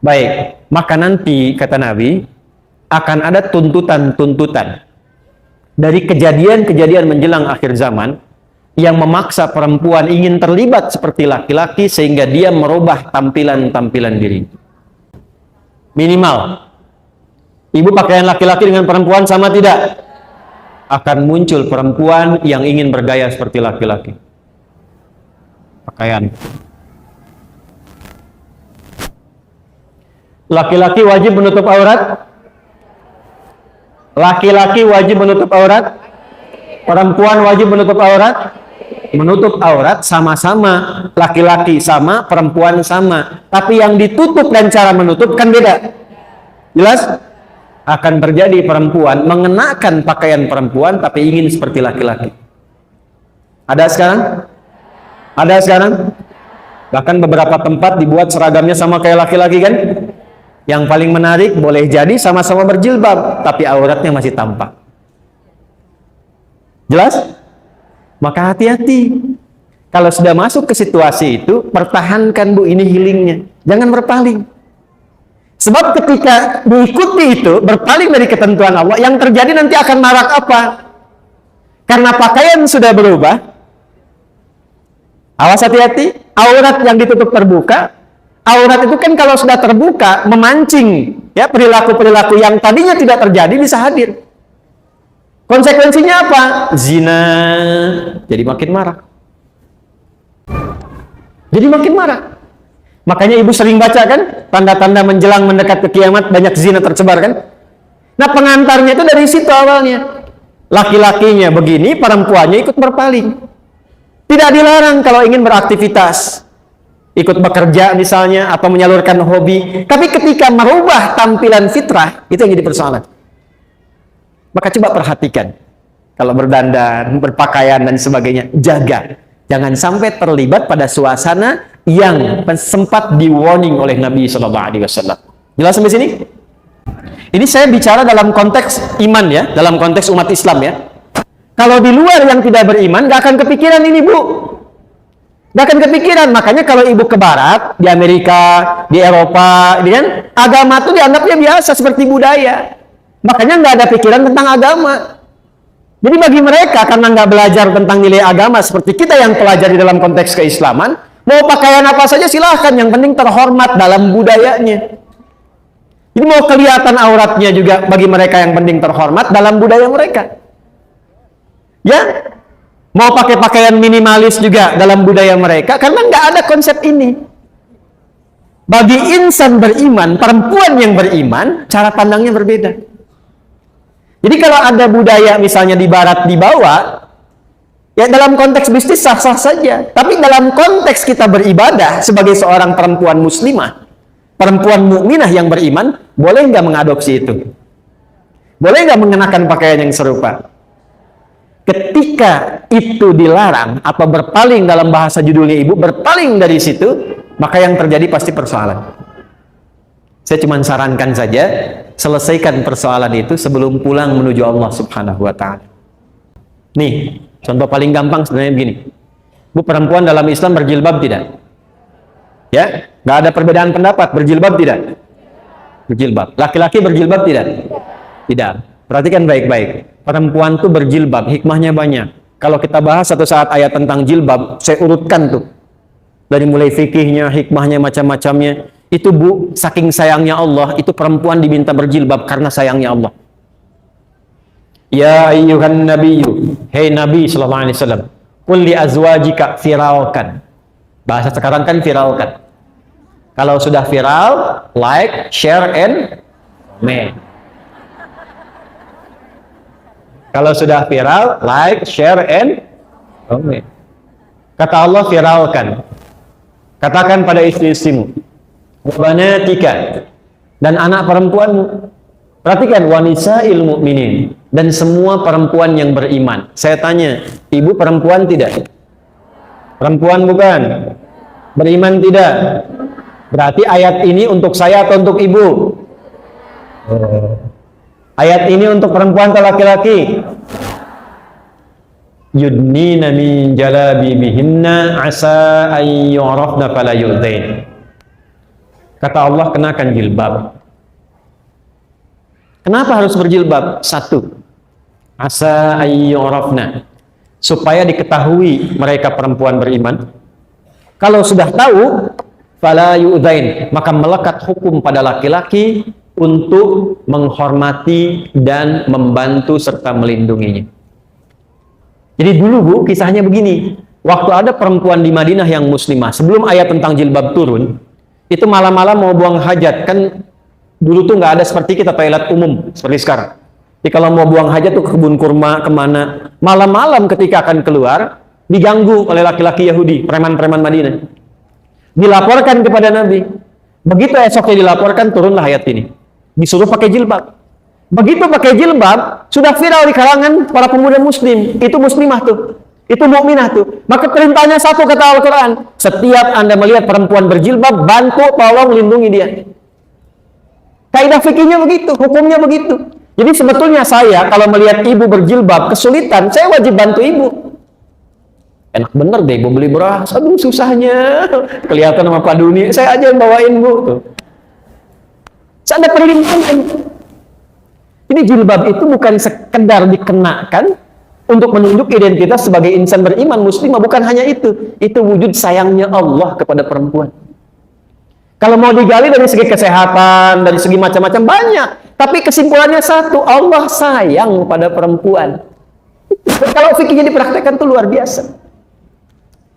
Baik, maka nanti, kata Nabi, akan ada tuntutan-tuntutan dari kejadian-kejadian menjelang akhir zaman yang memaksa perempuan ingin terlibat seperti laki-laki sehingga dia merubah tampilan-tampilan diri. Minimal, ibu pakaian laki-laki dengan perempuan sama tidak? Akan muncul perempuan yang ingin bergaya seperti laki-laki. Pakaian. Laki-laki wajib menutup aurat? Laki-laki wajib menutup aurat? Perempuan wajib menutup aurat? Menutup aurat sama-sama. Laki-laki sama, perempuan sama. Tapi yang ditutup dan cara menutup kan beda. Jelas? Akan terjadi perempuan mengenakan pakaian perempuan tapi ingin seperti laki-laki. Ada sekarang? Ada sekarang? Bahkan beberapa tempat dibuat seragamnya sama kayak laki-laki kan? Yang paling menarik, boleh jadi sama-sama berjilbab tapi auratnya masih tampak. Jelas? Maka hati-hati. Kalau sudah masuk ke situasi itu, pertahankan Bu ini healingnya. Jangan berpaling. Sebab ketika diikuti itu, berpaling dari ketentuan Allah, yang terjadi nanti akan marak apa? Karena pakaian sudah berubah. Awas hati-hati, aurat yang ditutup terbuka. Aurat itu kan kalau sudah terbuka, memancing ya perilaku-perilaku yang tadinya tidak terjadi bisa hadir. Konsekuensinya apa? Zina. Jadi makin marah. Jadi makin marah. Makanya ibu sering baca kan, tanda-tanda menjelang mendekat ke kiamat banyak zina tersebar kan. Nah pengantarnya itu dari situ awalnya. Laki-lakinya begini, perempuannya ikut berpaling. Tidak dilarang kalau ingin beraktivitas, ikut bekerja misalnya, atau menyalurkan hobi. Tapi ketika merubah tampilan fitrah, itu yang jadi persoalan. Maka coba perhatikan. Kalau berdandan, berpakaian dan sebagainya, jaga. Jangan sampai terlibat pada suasana yang sempat di-warning oleh Nabi SAW. Jelas sampai sini? Ini saya bicara dalam konteks iman ya, dalam konteks umat Islam ya. Kalau di luar yang tidak beriman, gak akan kepikiran ini Bu. Gak akan kepikiran. Makanya kalau ibu ke barat, di Amerika, di Eropa, kan, agama itu dianggapnya biasa, seperti budaya. Makanya nggak ada pikiran tentang agama. Jadi bagi mereka, karena nggak belajar tentang nilai agama seperti kita yang pelajari dalam konteks keislaman, mau pakaian apa saja silahkan, yang penting terhormat dalam budayanya. Jadi mau kelihatan auratnya juga bagi mereka yang penting terhormat dalam budaya mereka. Ya, mau pakai pakaian minimalis juga dalam budaya mereka, karena nggak ada konsep ini. Bagi insan beriman, perempuan yang beriman, cara pandangnya berbeda. Jadi kalau ada budaya misalnya di barat dibawa, ya dalam konteks bisnis sah-sah saja. Tapi dalam konteks kita beribadah sebagai seorang perempuan muslimah, perempuan mukminah yang beriman, boleh nggak mengadopsi itu? Boleh nggak mengenakan pakaian yang serupa? Ketika itu dilarang atau berpaling, dalam bahasa judulnya ibu, berpaling dari situ, maka yang terjadi pasti persoalan. Saya cuma sarankan saja, selesaikan persoalan itu sebelum pulang menuju Allah Subhanahu wa Ta'ala. Nih, contoh paling gampang sebenarnya begini. Bu, perempuan dalam Islam berjilbab tidak? Ya, nggak ada perbedaan pendapat. Berjilbab tidak? Berjilbab. Laki-laki berjilbab tidak? Tidak. Perhatikan baik-baik. Perempuan tuh berjilbab, hikmahnya banyak. Kalau kita bahas satu saat ayat tentang jilbab, saya urutkan tuh. Dari mulai fikihnya, hikmahnya, macam-macamnya. Itu Bu, saking sayangnya Allah, itu perempuan diminta berjilbab karena sayangnya Allah. Ya ayyuhan nabiyyu, hei Nabi sallallahu alaihi wasallam, qul li azwajika firalkan. Bahasa sekarang kan viralkan. Kalau sudah viral, like, share, and comment. Kalau sudah viral, like, share, and comment. Kata Allah, viralkan. Katakan pada istri-istrimu, wabanatika, dan anak perempuanmu. Perhatikan, wanisa'il mu'minin, dan semua perempuan yang beriman. Saya tanya, ibu perempuan tidak? Perempuan bukan? Beriman tidak? Berarti ayat ini untuk saya atau untuk ibu? Ayat ini untuk perempuan atau laki-laki? yudnina min jalabibihinna asa an yu'rafna fala yu'dain. Kata Allah, kenakan jilbab. Kenapa harus berjilbab? Satu, asa an yu'rafna, supaya diketahui mereka perempuan beriman. Kalau sudah tahu, fala yu'dain, maka melekat hukum pada laki-laki untuk menghormati dan membantu serta melindunginya. Jadi dulu Bu, kisahnya begini. Waktu ada perempuan di Madinah yang muslimah, sebelum ayat tentang jilbab turun, itu malam-malam mau buang hajat. Kan dulu tuh nggak ada seperti kita toilet umum seperti sekarang. Jadi kalau mau buang hajat tuh ke kebun kurma, kemana. Malam-malam ketika akan keluar, diganggu oleh laki-laki Yahudi, preman-preman Madinah. Dilaporkan kepada Nabi. Begitu esoknya dilaporkan, turunlah ayat ini. Disuruh pakai jilbab. Begitu pakai jilbab, sudah viral di kalangan para pemuda muslim. Itu muslimah tuh. Itu mukminah tuh. Maka perintahnya satu, kata Al-Quran. Setiap Anda melihat perempuan berjilbab, bantu, tolong, lindungi dia. Kaidah fikihnya begitu, hukumnya begitu. Jadi sebetulnya saya kalau melihat ibu berjilbab kesulitan, saya wajib bantu ibu. Enak bener deh ibu beli beras, aduh susahnya. Kelihatan sama Pak Duni, saya aja yang bawain Bu. Tuh. Saya ada perlimpahan. Ini jilbab itu bukan sekedar dikenakan untuk menunjuk identitas sebagai insan beriman muslimah, bukan hanya itu. Itu wujud sayangnya Allah kepada perempuan. Kalau mau digali dari segi kesehatan, dari segi macam-macam banyak. Tapi kesimpulannya satu, Allah sayang pada perempuan. Kalau fikihnya dipraktekkan itu luar biasa.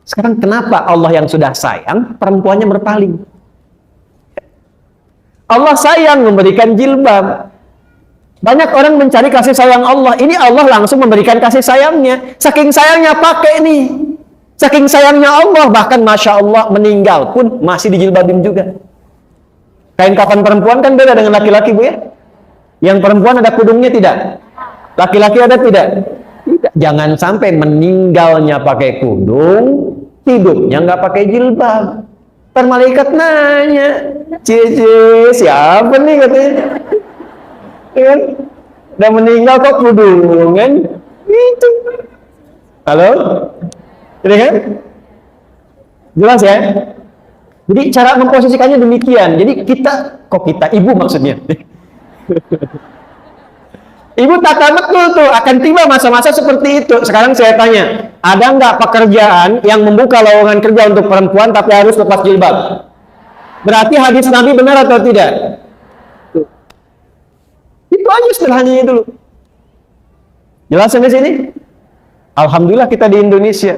Sekarang kenapa Allah yang sudah sayang, perempuannya berpaling? Allah sayang memberikan jilbab. Banyak orang mencari kasih sayang Allah. Ini Allah langsung memberikan kasih sayangnya. Saking sayangnya pakai nih. Saking sayangnya Allah, bahkan Masya Allah meninggal pun masih dijilbabin juga. Kain kafan perempuan kan beda dengan laki-laki Bu ya. Yang perempuan ada kudungnya tidak? Laki-laki ada tidak? Tidak. Jangan sampai meninggalnya pakai kudung, hidupnya nggak pakai jilbab. Ntar malaikat nanya, Cici, siapa nih katanya? Kan? Udah meninggal kok kudungan? Itu. Halo? Ini kan? Jelas ya? Jadi cara memposisikannya demikian. Jadi ibu maksudnya. Ibu tata betul tuh, akan tiba masa-masa seperti itu. Sekarang saya tanya, ada nggak pekerjaan yang membuka lowongan kerja untuk perempuan tapi harus lepas jilbab? Berarti hadis Nabi benar atau tidak? Itu aja sederhananya dulu. Jelas sampai sini? Alhamdulillah kita di Indonesia.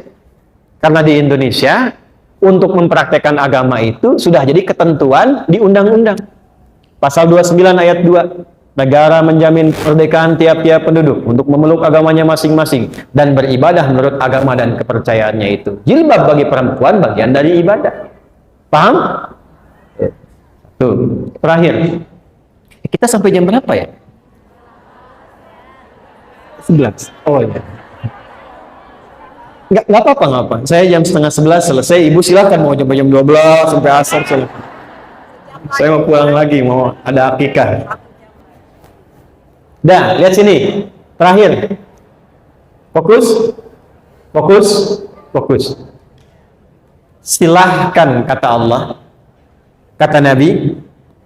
Karena di Indonesia, untuk mempraktekkan agama itu sudah jadi ketentuan di undang-undang. Pasal 29 ayat 2. Negara menjamin kemerdekaan tiap-tiap penduduk untuk memeluk agamanya masing-masing dan beribadah menurut agama dan kepercayaannya itu. Jilbab bagi perempuan bagian dari ibadah. Paham? Tuh, terakhir. Kita sampai jam berapa ya? 11. Oh iya. Nggak apa-apa, nggak apa. Saya jam setengah 11 selesai. Ibu silakan mau jam 12 sampai asar. Saya mau pulang lagi, mau ada akikah. Dah, lihat sini. Terakhir. Fokus. Fokus. Fokus. Silahkan, kata Allah. Kata Nabi.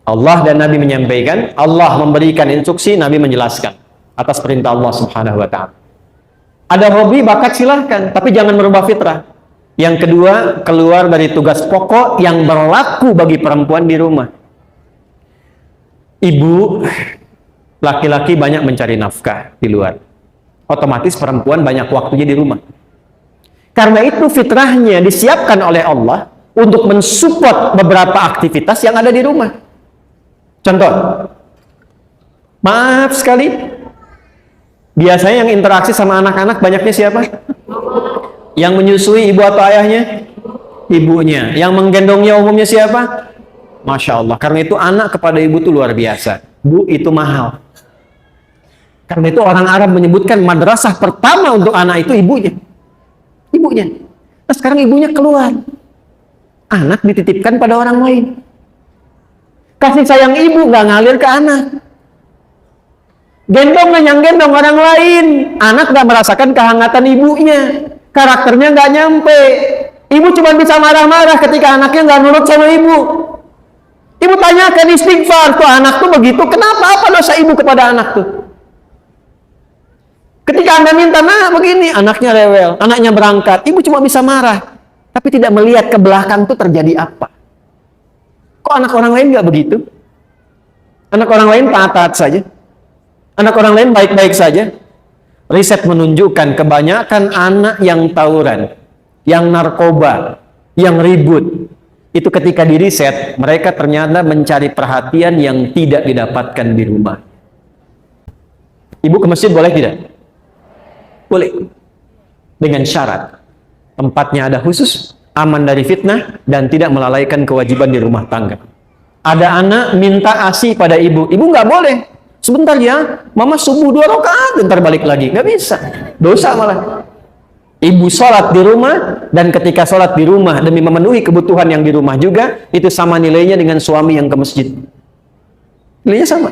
Allah dan Nabi menyampaikan. Allah memberikan instruksi, Nabi menjelaskan. Atas perintah Allah subhanahu wa ta'ala. Ada hobi, bakat silahkan. Tapi jangan merubah fitrah. Yang kedua, keluar dari tugas pokok yang berlaku bagi perempuan di rumah. Ibu, laki-laki banyak mencari nafkah di luar. Otomatis perempuan banyak waktunya di rumah. Karena itu fitrahnya disiapkan oleh Allah untuk mensupport beberapa aktivitas yang ada di rumah. Contoh, maaf sekali, biasanya yang interaksi sama anak-anak banyaknya siapa? Yang menyusui ibu atau ayahnya? Ibunya. Yang menggendongnya umumnya siapa? Masya Allah. Karena itu anak kepada ibu itu luar biasa. Bu, itu mahal. Karena itu orang Arab menyebutkan madrasah pertama untuk anak itu ibunya. Ibunya. Nah sekarang ibunya keluar. Anak dititipkan pada orang lain. Kasih sayang ibu nggak ngalir ke anak. Gendong yang gendong orang lain. Anak gak merasakan kehangatan ibunya. Karakternya gak nyampe. Ibu cuma bisa marah-marah ketika anaknya gak nurut sama ibu. Ibu tanyakan istighfar, tuh anak tuh begitu, kenapa? Apa dosa ibu kepada anak tuh? Ketika Anda minta, nah begini, anaknya rewel, anaknya berangkat, ibu cuma bisa marah, tapi tidak melihat ke belakang tuh terjadi apa. Kok anak orang lain gak begitu? Anak orang lain taat-taat saja. Anak orang lain baik-baik saja. Riset menunjukkan kebanyakan anak yang tawuran, yang narkoba, yang ribut, itu ketika di riset, mereka ternyata mencari perhatian yang tidak didapatkan di rumah. Ibu ke masjid boleh tidak? Boleh. Dengan syarat, tempatnya ada khusus, aman dari fitnah, dan tidak melalaikan kewajiban di rumah tangga. Ada anak minta ASI pada ibu, ibu nggak boleh. Sebentar ya, mama subuh 2 rakaat, bentar balik lagi. Nggak bisa, dosa malah. Ibu sholat di rumah, dan ketika sholat di rumah demi memenuhi kebutuhan yang di rumah juga, itu sama nilainya dengan suami yang ke masjid. Nilainya sama.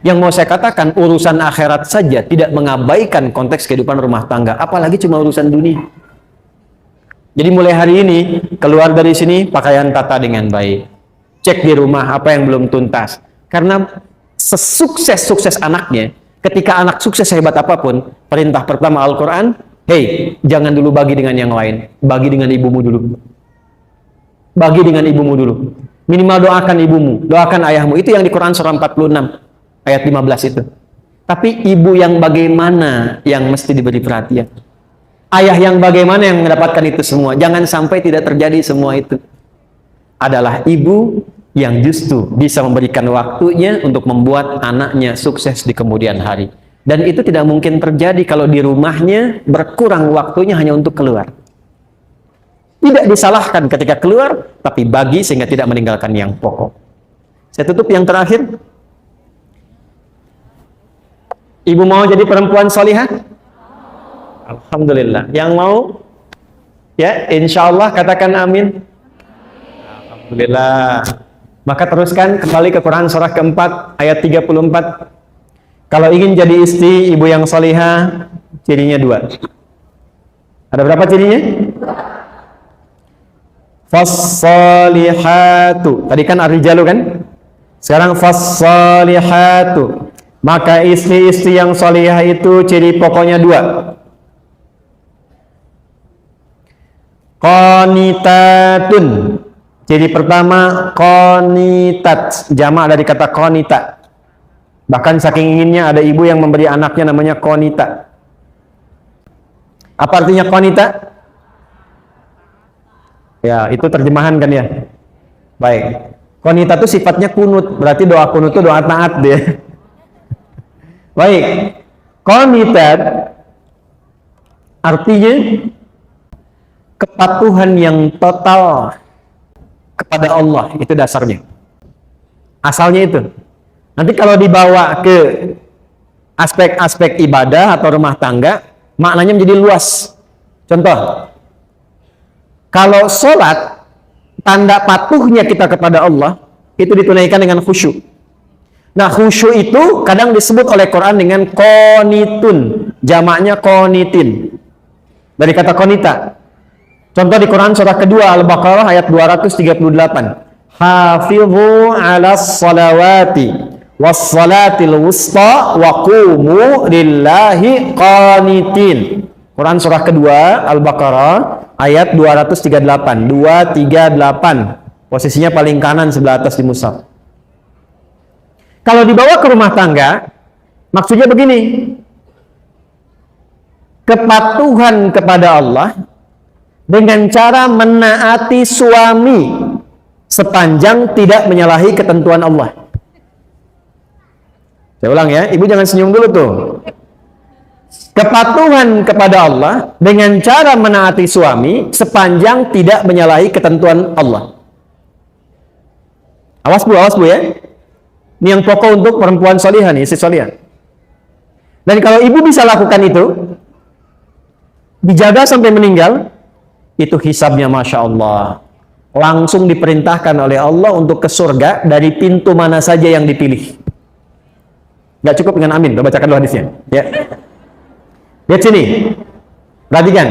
Yang mau saya katakan, urusan akhirat saja tidak mengabaikan konteks kehidupan rumah tangga, apalagi cuma urusan dunia. Jadi mulai hari ini, keluar dari sini, pakaian tata dengan baik. Cek di rumah apa yang belum tuntas. Karena sesukses-sukses anaknya, ketika anak sukses hebat apapun, perintah pertama Al-Quran, hey, jangan dulu bagi dengan yang lain. Bagi dengan ibumu dulu. Bagi dengan ibumu dulu. Minimal doakan ibumu, doakan ayahmu. Itu yang di Quran surah 46, ayat 15 itu. Tapi ibu yang bagaimana yang mesti diberi perhatian? Ayah yang bagaimana yang mendapatkan itu semua? Jangan sampai tidak terjadi semua itu. Adalah ibu yang justru bisa memberikan waktunya untuk membuat anaknya sukses di kemudian hari. Dan itu tidak mungkin terjadi kalau di rumahnya berkurang waktunya hanya untuk keluar. Tidak disalahkan ketika keluar, tapi bagi sehingga tidak meninggalkan yang pokok. Saya tutup yang terakhir. Ibu mau jadi perempuan salihah? Alhamdulillah. Yang mau? Ya, insya Allah katakan amin. Alhamdulillah. Maka teruskan kembali ke Quran surah keempat ayat 34. Kalau ingin jadi istri ibu yang salihah, cirinya 2. Ada berapa cirinya? Fas-salihatu. Tadi kan ar-rijalu kan? Sekarang fas-salihatu. Maka istri-istri yang salihah itu ciri pokoknya 2. Qanitatun. Ciri pertama, qanitat, jamak dari kata qanita. Bahkan saking inginnya ada ibu yang memberi anaknya namanya qanita. Apa artinya qanita? Ya, itu terjemahan kan ya. Baik. Qanita itu sifatnya kunut, berarti doa kunut itu doa taat dia. Baik. Qanitat artinya kepatuhan yang total kepada Allah, itu dasarnya. Asalnya itu. Nanti kalau dibawa ke aspek-aspek ibadah atau rumah tangga, maknanya menjadi luas. Contoh, kalau sholat, tanda patuhnya kita kepada Allah, itu ditunaikan dengan khusyuk. Nah, khusyuk itu kadang disebut oleh Quran dengan qanitun, jamaknya qanitin. Dari kata qanita. Contoh di Quran surah kedua Al-Baqarah ayat 238. Hafidhu 'alas salawati was salatil wusta wa qumu lillahi qanitin. Quran surah kedua Al-Baqarah ayat 238. 238. Posisinya paling kanan sebelah atas di mushaf. Kalau dibawa ke rumah tangga, maksudnya begini. Kepatuhan kepada Allah dengan cara menaati suami sepanjang tidak menyalahi ketentuan Allah. Saya ulang ya, ibu jangan senyum dulu tuh. Kepatuhan kepada Allah dengan cara menaati suami sepanjang tidak menyalahi ketentuan Allah. Awas bu ya. Ini yang pokok untuk perempuan salihah nih, istri salihah. Dan kalau ibu bisa lakukan itu, dijaga sampai meninggal, itu hisabnya Masya Allah. Langsung diperintahkan oleh Allah untuk ke surga dari pintu mana saja yang dipilih. Nggak cukup dengan amin. Kita bacakan dulu hadisnya. Ya. Lihat sini. Perhatikan.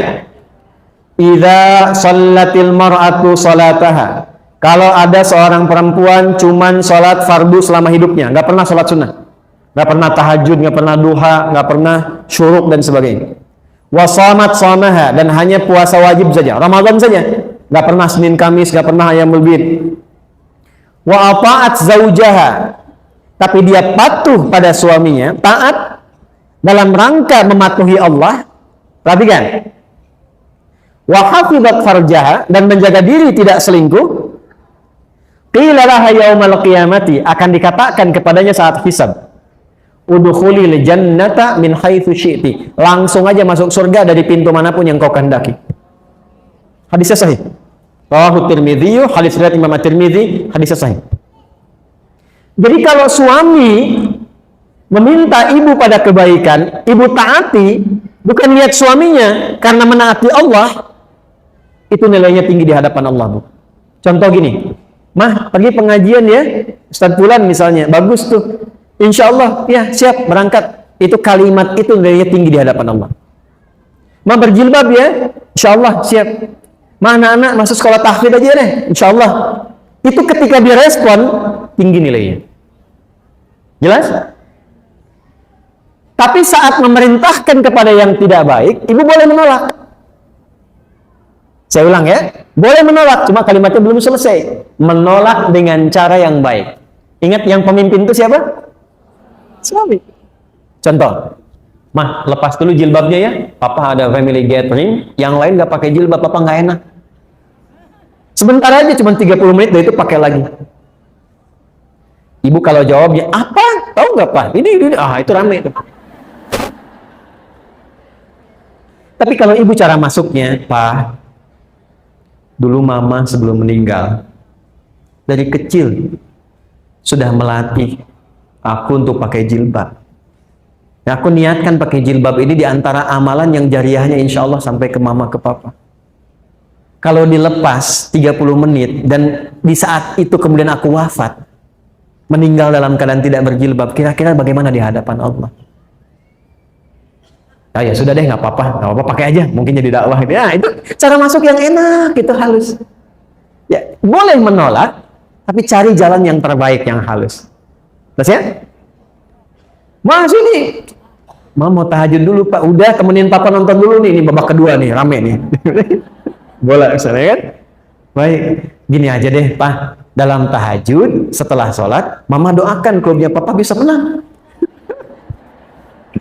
Idza shallatil mar'atu salataha. Kalau ada seorang perempuan cuman sholat fardu selama hidupnya, nggak pernah sholat sunnah, nggak pernah tahajud, nggak pernah duha, nggak pernah syuruk dan sebagainya. Wasamat shamaha, dan hanya puasa wajib saja, Ramadan saja, nggak pernah Senin Kamis, nggak pernah Ayyamul Bid. Wa ata'at zaujaha, tapi dia patuh pada suaminya, taat dalam rangka mematuhi Allah. Perhatikan. Wa hafizat farjaha, dan menjaga diri tidak selingkuh. Qila laha yaumal qiyamati, akan dikatakan kepadanya saat hisab, udkhulil jannata min haitsu syi'ti, langsung aja masuk surga dari pintu manapun yang kau kehendaki. Hadisnya sahih. Rawahu Tirmidzi, hadis riwayat Imam At-Tirmidzi, hadisnya sahih. Jadi kalau suami meminta ibu pada kebaikan, ibu taati, bukan lihat suaminya karena menaati Allah, itu nilainya tinggi di hadapan Allah, Bu. Contoh gini, Mah, pergi pengajian ya, Ustadz Fulan misalnya, bagus tuh, insya Allah, ya siap berangkat. Itu kalimat itu nilainya tinggi di hadapan Allah. Mah berjilbab ya, insya Allah siap. Mah anak-anak masuk sekolah tahfidz aja deh, insya Allah. Itu ketika dia respon, tinggi nilainya. Jelas? Tapi saat memerintahkan kepada yang tidak baik, ibu boleh menolak. Saya ulang ya, boleh menolak, cuma kalimatnya belum selesai. Menolak dengan cara yang baik. Ingat yang pemimpin itu siapa? Suami. Contoh, Mah, lepas dulu jilbabnya ya, Papa ada family gathering, yang lain nggak pakai jilbab, Papa nggak enak. Sebentar aja, cuma 30 menit, dari itu pakai lagi. Ibu kalau jawabnya, apa? Tahu nggak Pak? Ini, itu rame itu. Tapi kalau ibu cara masuknya, Pak, dulu Mama sebelum meninggal, dari kecil sudah melatih aku untuk pakai jilbab. Nah, aku niatkan pakai jilbab ini di antara amalan yang jariahnya insya Allah sampai ke Mama, ke Papa. Kalau dilepas 30 menit dan di saat itu kemudian aku wafat, meninggal dalam keadaan tidak berjilbab, kira-kira bagaimana di hadapan Allah? Ah, ya sudah deh, nggak apa-apa, pakai aja, mungkin jadi dakwah. Ya, itu cara masuk yang enak, itu halus. Ya, boleh menolak, tapi cari jalan yang terbaik, yang halus. Terus ya? Mas ini, mau tahajud dulu Pak, udah temenin Papa nonton dulu nih, ini babak kedua nih, rame nih. Bola misalnya kan? Baik, gini aja deh Pak, dalam tahajud, setelah sholat, Mama doakan klubnya Papa bisa menang.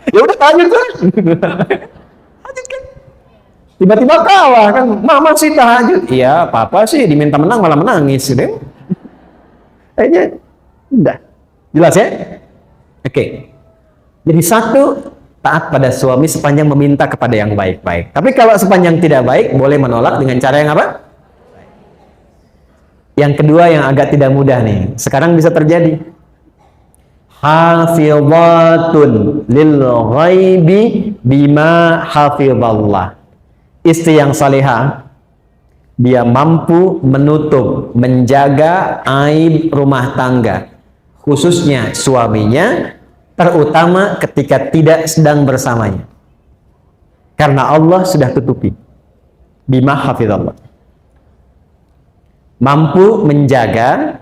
Ya udah tahajud kan? Tahajud kan? Tiba-tiba kalah kan? Mama sih tahajud. Iya, Papa sih diminta menang malah menangis, deh. Kayaknya udah. Jelas ya? Oke. Jadi satu, taat pada suami sepanjang meminta kepada yang baik-baik. Tapi kalau sepanjang tidak baik, boleh menolak dengan cara yang apa? Yang kedua yang agak tidak mudah nih. Sekarang bisa terjadi. Hafizatun lil ghaibi bima hafizallah. Istri yang salihah, dia mampu menutup, menjaga aib rumah tangga, khususnya suaminya, terutama ketika tidak sedang bersamanya. Karena Allah sudah tutupi. Bima hafizallah. Mampu menjaga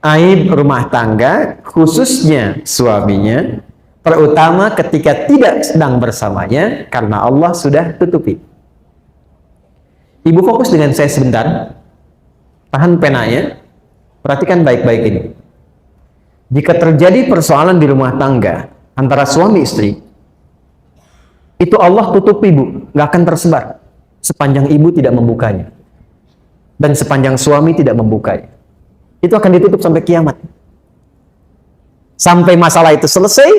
aib rumah tangga, khususnya suaminya, terutama ketika tidak sedang bersamanya, karena Allah sudah tutupi. Ibu fokus dengan saya sebentar, tahan penanya, perhatikan baik-baik ini. Jika terjadi persoalan di rumah tangga antara suami istri, itu Allah tutupi, Bu, nggak akan tersebar sepanjang ibu tidak membukanya, dan sepanjang suami tidak membukanya. Itu akan ditutup sampai kiamat. Sampai masalah itu selesai,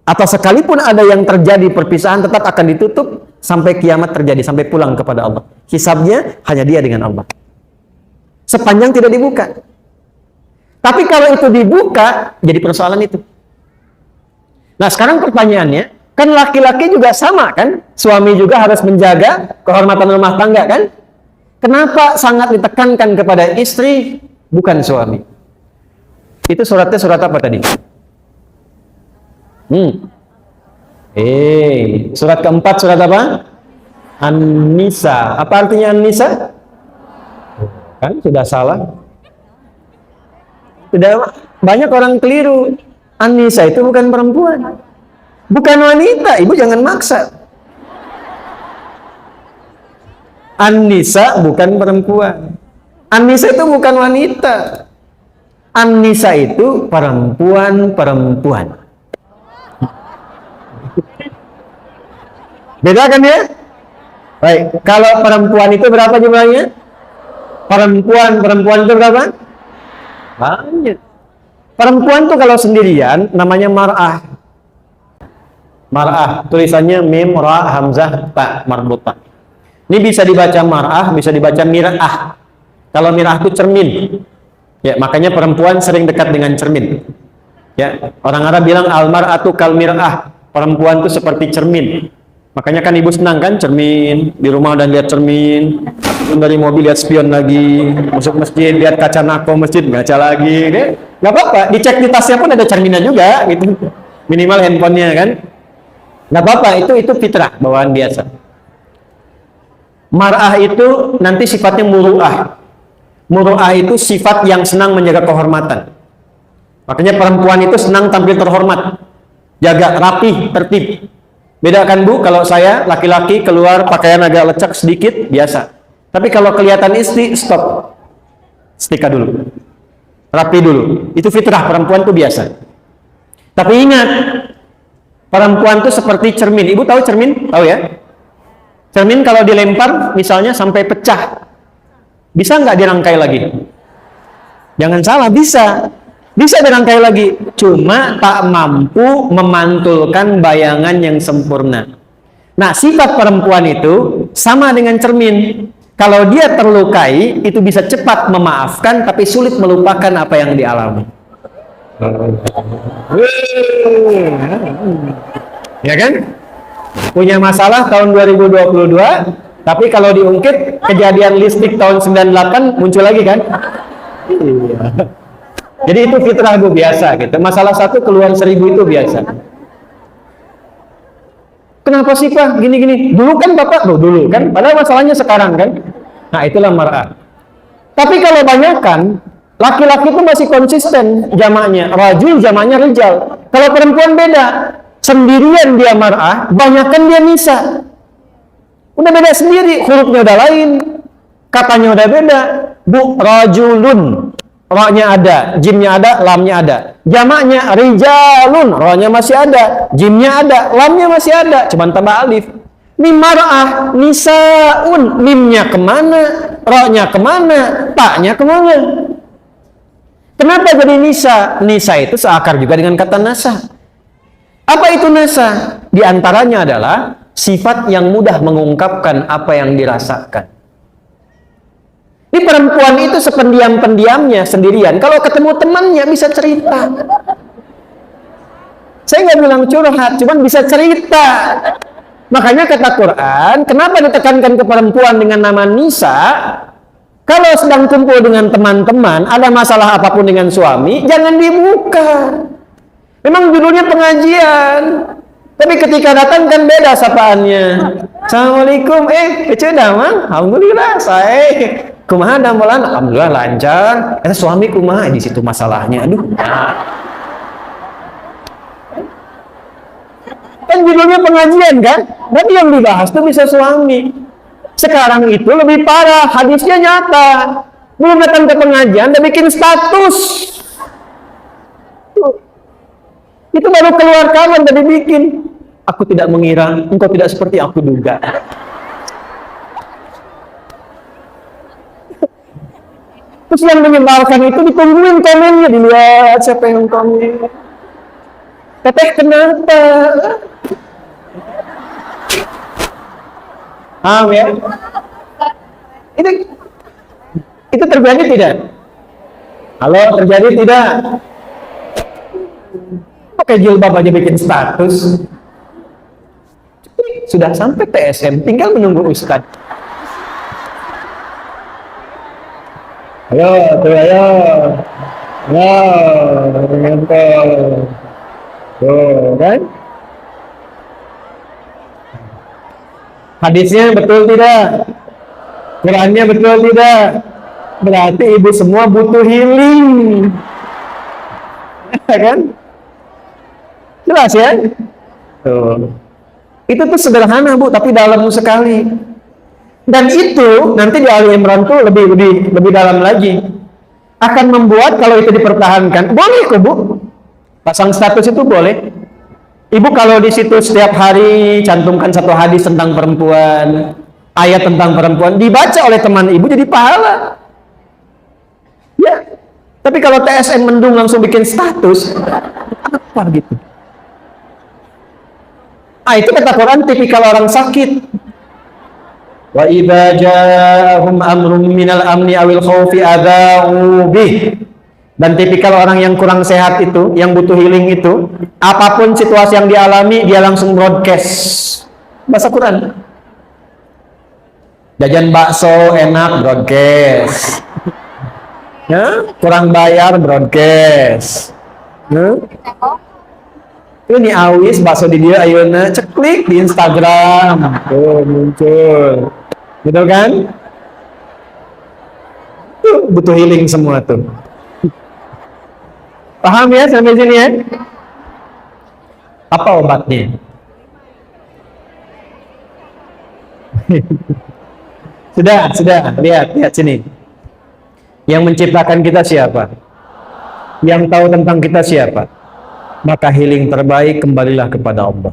atau sekalipun ada yang terjadi perpisahan, tetap akan ditutup sampai kiamat terjadi, sampai pulang kepada Allah. Hisabnya hanya dia dengan Allah. Sepanjang tidak dibuka. Tapi kalau itu dibuka, jadi persoalan itu. Nah, sekarang pertanyaannya, kan laki-laki juga sama kan? Suami juga harus menjaga kehormatan rumah tangga kan? Kenapa sangat ditekankan kepada istri, bukan suami? Itu suratnya surat apa tadi? Surat keempat, surat apa? An-Nisa. Apa artinya An-Nisa? Kan sudah salah. Sudah banyak orang keliru. An-Nisa itu bukan perempuan, bukan wanita. Ibu jangan maksa. An-Nisa bukan perempuan. An-Nisa itu bukan wanita. An-Nisa itu perempuan-perempuan. Beda kan ya? Baik, kalau perempuan itu berapa jumlahnya? Perempuan itu berapa? Banyak. Perempuan tuh kalau sendirian namanya mar'ah. Mar'ah, tulisannya mim, ra, hamzah, ta, marbutah. Ini bisa dibaca mar'ah, bisa dibaca mir'ah. Kalau mir'ah itu cermin. Ya, makanya perempuan sering dekat dengan cermin. Ya, orang Arab bilang al-mar'atu kal mir'ah. Perempuan itu seperti cermin. Makanya kan ibu senang kan cermin, di rumah udah lihat cermin, dari mobil lihat spion lagi, masuk masjid lihat kaca nako masjid baca lagi, nggak apa-apa, dicek di tasnya pun ada cerminnya juga, gitu, minimal handphonenya kan, nggak apa-apa, itu fitrah bawaan biasa. Mar'ah itu nanti sifatnya muru'ah. Muru'ah itu sifat yang senang menjaga kehormatan. Makanya perempuan itu senang tampil terhormat, jaga rapi, tertib. Beda kan Bu, kalau saya laki-laki keluar pakaian agak lecek sedikit, biasa. Tapi kalau kelihatan istri, stop. Setrika dulu. Rapi dulu. Itu fitrah, perempuan itu biasa. Tapi ingat, perempuan itu seperti cermin. Ibu tahu cermin? Tahu ya? Cermin kalau dilempar, misalnya sampai pecah. Bisa nggak dirangkai lagi? Jangan salah, bisa. Bisa dirangkai lagi, cuma tak mampu memantulkan bayangan yang sempurna. Nah, sifat perempuan itu sama dengan cermin. Kalau dia terlukai, itu bisa cepat memaafkan, tapi sulit melupakan apa yang dialami. Ya kan? Punya masalah tahun 2022, tapi kalau diungkit, kejadian listrik tahun 98 muncul lagi kan? Iya. Jadi itu fitrah Bu, biasa gitu. Masalah satu keluar 1000 itu biasa. Kenapa sih Pak gini-gini? Dulu kan Bapak dulu kan, padahal masalahnya sekarang kan. Nah, itulah mar'ah. Tapi kalau banyakan laki-laki itu masih konsisten jamaknya, rajul jamaknya rijal. Kalau perempuan beda, sendirian dia mar'ah, banyakan dia nisa. Udah beda sendiri, hurufnya udah lain, katanya udah beda. Bu, rajulun, ra-nya ada, jimnya ada, lamnya ada. Jamaknya rijalun, ra-nya masih ada, jimnya ada, lamnya masih ada, cuman tambah alif. Ini mar'ah, nisaun, mimnya kemana, ra-nya kemana, ta-nya kemana? Kenapa jadi nisa? Nisa itu seakar juga dengan kata nasa. Apa itu nasa? Di antaranya adalah sifat yang mudah mengungkapkan apa yang dirasakan. Ini perempuan itu sependiam-pendiamnya sendirian. Kalau ketemu temannya bisa cerita. Saya nggak bilang curhat, cuman bisa cerita. Makanya kata Quran, kenapa ditekankan ke perempuan dengan nama nisa? Kalau sedang kumpul dengan teman-teman, ada masalah apapun dengan suami, jangan dibuka. Memang judulnya pengajian. Tapi ketika datang kan beda sapaannya. Assalamualaikum, kece damang, alhamdulillah, saya kumaha damelan, alhamdulillah lancar. Suami kumaha di situ masalahnya, aduh. Kan judulnya pengajian kan? Tapi yang dibahas tuh bisa suami. Sekarang itu lebih parah, hadisnya nyata. Belum datang ke pengajian, udah bikin status. Itu baru keluar kawan tadi bikin. Aku tidak mengira, engkau tidak seperti aku duga. Terus yang menyebarkan itu ditungguin komennya, dilihat siapa yang komen. Teteh kenapa? Ya? Itu terjadi tidak? Halo, terjadi tidak? Pakai jilbab aja bikin status. Sudah sampai TSM, tinggal menunggu Ustadz. Ayo, tuh ayo. Oh, kan? Hadisnya betul tidak? Qurannya betul tidak? Berarti ibu semua butuh healing. Ya kan? Jelas ya? Tuh. Itu tuh sederhana Bu, tapi dalam sekali. Dan itu nanti di Ali Imran tuh lebih dalam lagi. Akan membuat kalau itu dipertahankan, boleh kok Bu. Pasang status itu boleh. Ibu kalau di situ setiap hari cantumkan satu hadis tentang perempuan, ayat tentang perempuan, dibaca oleh teman ibu jadi pahala. Ya. Tapi kalau TSN mendung langsung bikin status, apa gitu? Itu kata Quran tipikal orang sakit. Wa idza ja'ahum amrun minal amni awil khaufi adza'u bih. Dan tipikal orang yang kurang sehat itu, yang butuh healing itu, apapun situasi yang dialami, dia langsung broadcast. Bahasa Quran. Jajan bakso enak, broadcast. Ya, kurang bayar, broadcast. Ya. Ini awis bakso di dia, ayeuna ceklik di Instagram. Tuh muncul. Gitu kan? Tuh, butuh healing semua tuh. Paham ya sampai sini ya? Apa obatnya? Sudah. Lihat sini. Yang menciptakan kita siapa? Yang tahu tentang kita siapa? Maka healing terbaik kembalilah kepada Allah.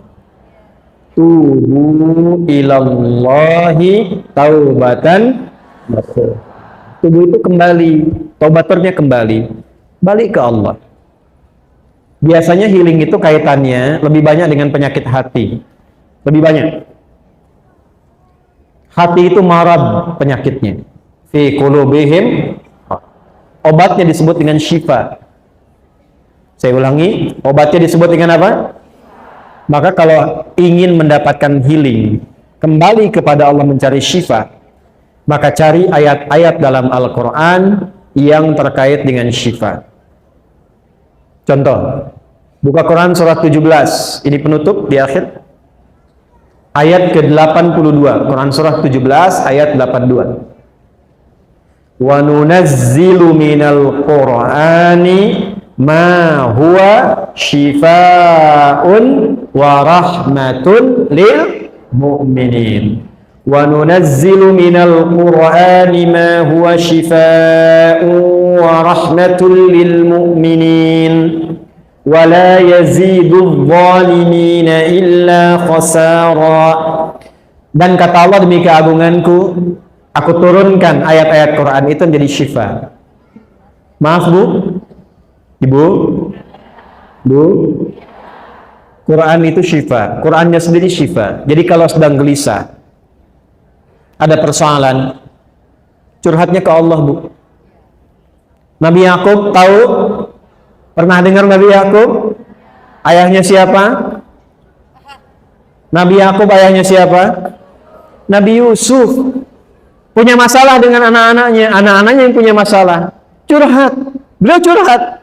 Tubu ilallahi taubatan nasuha. Tubuh itu kembali, taubatornya kembali, balik ke Allah. Biasanya healing itu kaitannya lebih banyak dengan penyakit hati. Lebih banyak. Hati itu marad penyakitnya. Fi qulubihim. Obatnya disebut dengan syifa. Saya ulangi, obatnya disebut dengan apa? Maka kalau ingin mendapatkan healing, kembali kepada Allah mencari syifa, maka cari ayat-ayat dalam Al-Quran yang terkait dengan syifa. Contoh, buka Quran surat 17, ini penutup di akhir. Ayat ke-82, Quran surah 17 ayat 82. Wa nunazzilu minal Qur'ani ma huwa shifaa'un wa rahmatun lil mu'minin. Wa nunazzilu minal Qur'ani ma huwa shifaa'un wa rahmatun lil mu'minin. Wa la yazidul zalimina illa khasara. Dan kata Allah, demi keagunganku, aku turunkan ayat-ayat Quran itu menjadi syifa. Maaf Bu, Ibu, Bu, Quran itu syifa. Qurannya sendiri syifa. Jadi kalau sedang gelisah, ada persoalan, curhatnya ke Allah Bu. Nabi Yakub tahu? Pernah dengar Nabi Yakub? Ayahnya siapa? Nabi Yakub ayahnya siapa? Nabi Yusuf. Punya masalah dengan anak-anaknya yang punya masalah. Curhat. Beliau curhat.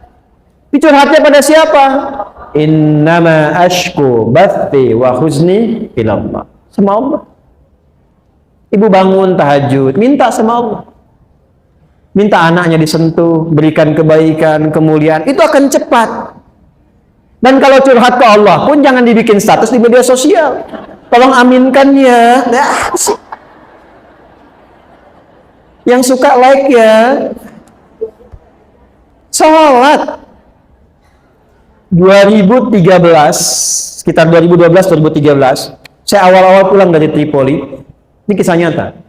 Curhatnya pada siapa? Innama ashku bathi wa huzni ilallah. Sama Allah. Ibu bangun tahajud, minta sama Allah. Minta anaknya disentuh, berikan kebaikan, kemuliaan, itu akan cepat. Dan kalau curhat ke Allah pun jangan dibikin status di media sosial. Tolong aminkan ya. Yang suka like ya. Salat 2013, sekitar 2012-2013, saya awal-awal pulang dari Tripoli. Ini kisah nyata.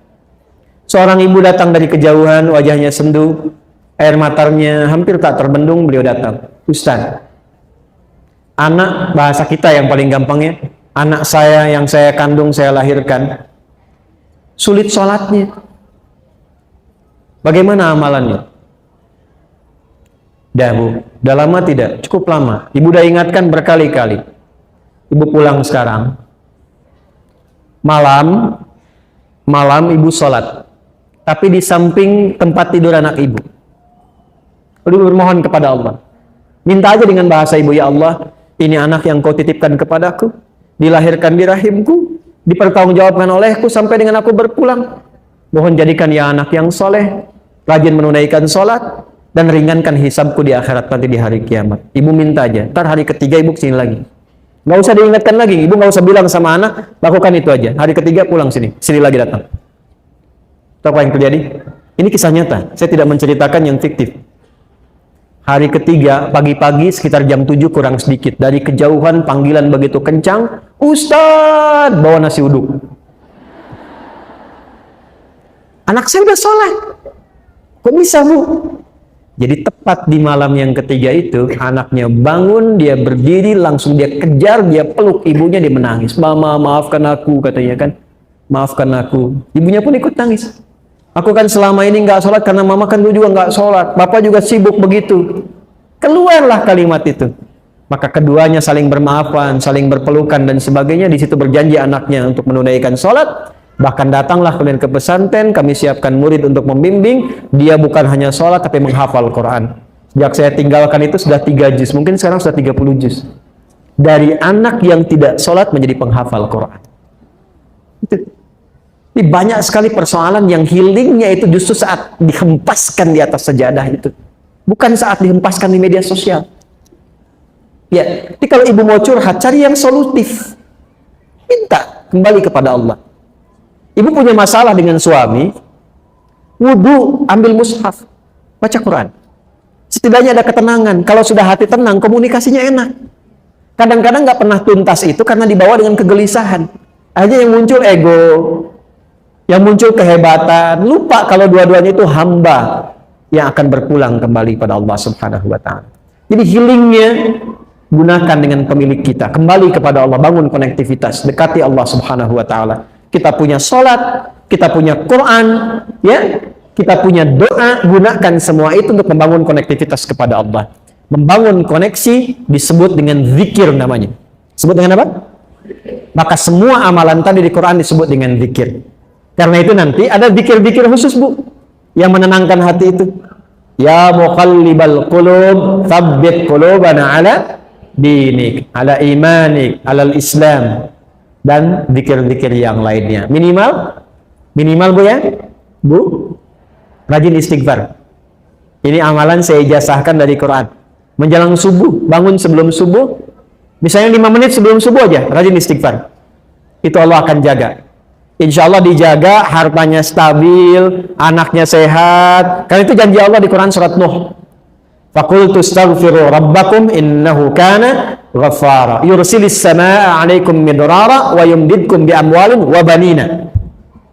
Seorang ibu datang dari kejauhan, wajahnya sendu, air matanya hampir tak terbendung. Beliau datang, Ustaz, anak, bahasa kita yang paling gampangnya, anak saya yang saya kandung, saya lahirkan, sulit sholatnya. Bagaimana amalannya? Dah Bu, udah lama tidak? Cukup lama. Ibu udah ingatkan berkali-kali. Ibu pulang sekarang. Malam ibu sholat. Tapi di samping tempat tidur anak ibu. Ibu bermohon kepada Allah. Minta aja dengan bahasa ibu, ya Allah, Ini anak yang kau titipkan kepadaku, dilahirkan di rahimku, dipertanggungjawabkan olehku sampai dengan aku berpulang. Mohon jadikan ia anak yang soleh, rajin menunaikan sholat, dan ringankan hisabku di akhirat nanti di hari kiamat. Ibu minta aja, ntar hari ketiga ibu kesini lagi. Nggak usah diingatkan lagi, ibu nggak usah bilang sama anak, lakukan itu aja. Hari ketiga pulang sini lagi datang. Tahu apa yang terjadi? Ini kisah nyata, saya tidak menceritakan yang fiktif. Hari ketiga, pagi-pagi sekitar jam 7 kurang sedikit, dari kejauhan panggilan begitu kencang, Ustadz, bawa nasi uduk. Anak saya udah sholat. Kok bisa, Bu? Jadi tepat di malam yang ketiga itu, anaknya bangun, dia berdiri, langsung dia kejar, dia peluk ibunya, dia menangis. Mama, maafkan aku, katanya kan. Maafkan aku. Ibunya pun ikut nangis. Aku kan selama ini nggak sholat karena mama kan dulu juga nggak sholat. Bapak juga sibuk begitu. Keluarlah kalimat itu. Maka keduanya saling bermaafan, saling berpelukan dan sebagainya. Di situ berjanji anaknya untuk menunaikan sholat. Bahkan datanglah kemudian ke pesantren. Kami siapkan murid untuk membimbing. Dia bukan hanya sholat tapi menghafal Quran. Sejak saya tinggalkan itu sudah 3 juz. Mungkin sekarang sudah 30 juz. Dari anak yang tidak sholat menjadi penghafal Quran. Itu. Ini banyak sekali persoalan yang healingnya itu justru saat dihempaskan di atas sajadah itu. Bukan saat dihempaskan di media sosial. Ya, jadi kalau ibu mau curhat, cari yang solutif. Minta kembali kepada Allah. Ibu punya masalah dengan suami, wudu, ambil mushaf, baca Quran. Setidaknya ada ketenangan. Kalau sudah hati tenang, komunikasinya enak. Kadang-kadang nggak pernah tuntas itu karena dibawa dengan kegelisahan. Akhirnya yang muncul ego, yang muncul kehebatan, lupa kalau dua-duanya itu hamba yang akan berpulang kembali pada Allah Subhanahu wa Ta'ala. Jadi healingnya gunakan dengan pemilik kita, kembali kepada Allah, bangun konektivitas, dekati Allah Subhanahu wa Ta'ala. Kita punya sholat, kita punya Quran, ya, kita punya doa, gunakan semua itu untuk membangun konektivitas kepada Allah. Membangun koneksi disebut dengan zikir namanya. Sebut dengan apa? Maka semua amalan tadi di Quran disebut dengan zikir. Karena itu nanti ada zikir-zikir khusus, Bu, yang menenangkan hati itu. Ya muqallibal qulub, tsabbit qulubana ala dinik, ala imanik, alal islam, dan zikir-zikir yang lainnya. Minimal Bu ya, Bu, rajin istighfar. Ini amalan saya ijazahkan dari Quran. Menjelang subuh, bangun sebelum subuh, misalnya 5 menit sebelum subuh aja, rajin istighfar. Itu Allah akan jaga. Insya Allah dijaga, hartanya stabil, anaknya sehat. Karena itu janji Allah di Quran surat Nuh. Faqultu astaghfiru rabbakum innahu kana ghaffara. Yursilis samaa'a 'alaikum midrara wa yumdidkum bi amwalin wa banina.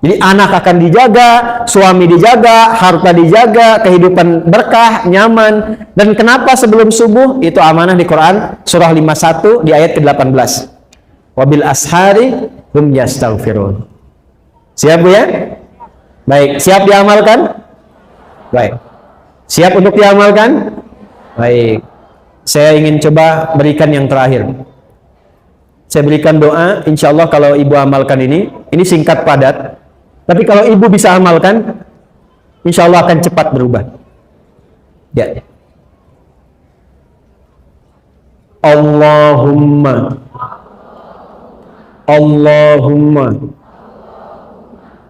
Jadi anak akan dijaga, suami dijaga, harta dijaga, kehidupan berkah, nyaman. Dan kenapa sebelum subuh? Itu amanah di Quran surah 51 di ayat ke-18. Wabil ashari hum yastaghfirun. Siap Bu ya? Baik, siap diamalkan? Baik. Siap untuk diamalkan? Baik. Saya ingin coba berikan yang terakhir. Saya berikan doa, insya Allah kalau ibu amalkan ini singkat padat. Tapi kalau ibu bisa amalkan, insya Allah akan cepat berubah. Ya. Allahumma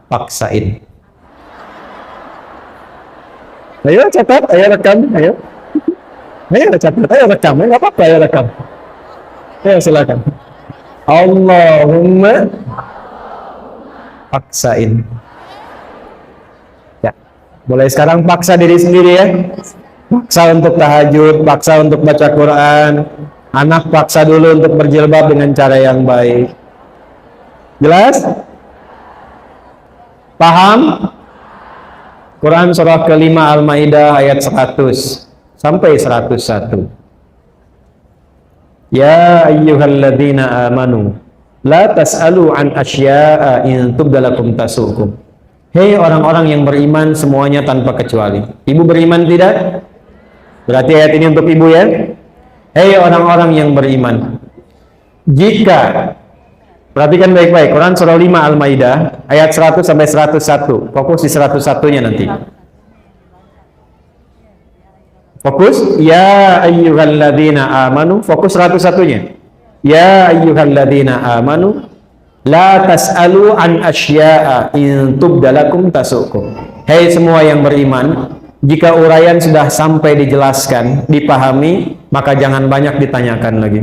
paksain. Ayo catat, ayo rekam, ayo. Ayo catat, ayo rekam, nggak apa-apa, ayo rekam. Ayo silakan. Allahumma paksain. Ya, mulai sekarang paksa diri sendiri ya. Paksa untuk tahajud, paksa untuk baca Quran. Anak paksa dulu untuk berjilbab dengan cara yang baik. Jelas? Paham? Quran surah ke-5 Al-Maidah ayat 100 sampai 101. Ya ayyuhalladzina amanu la tas'alu an asya'a in tubdalakum tasukum. Hei orang-orang yang beriman semuanya tanpa kecuali. Ibu beriman tidak? Berarti ayat ini untuk ibu ya. Hei orang-orang yang beriman, jika, perhatikan baik-baik, Quran surah 5 Al-Maidah ayat 100 sampai 101. Fokus di 101-nya nanti. Fokus. Ya ayyuhalladzina amanu. Fokus satu-satunya. Ya ayyuhalladzina amanu. La tas'alu an asya'a in tubdalakum tasukum. Hei semua yang beriman, jika uraian sudah sampai dijelaskan, dipahami, maka jangan banyak ditanyakan lagi.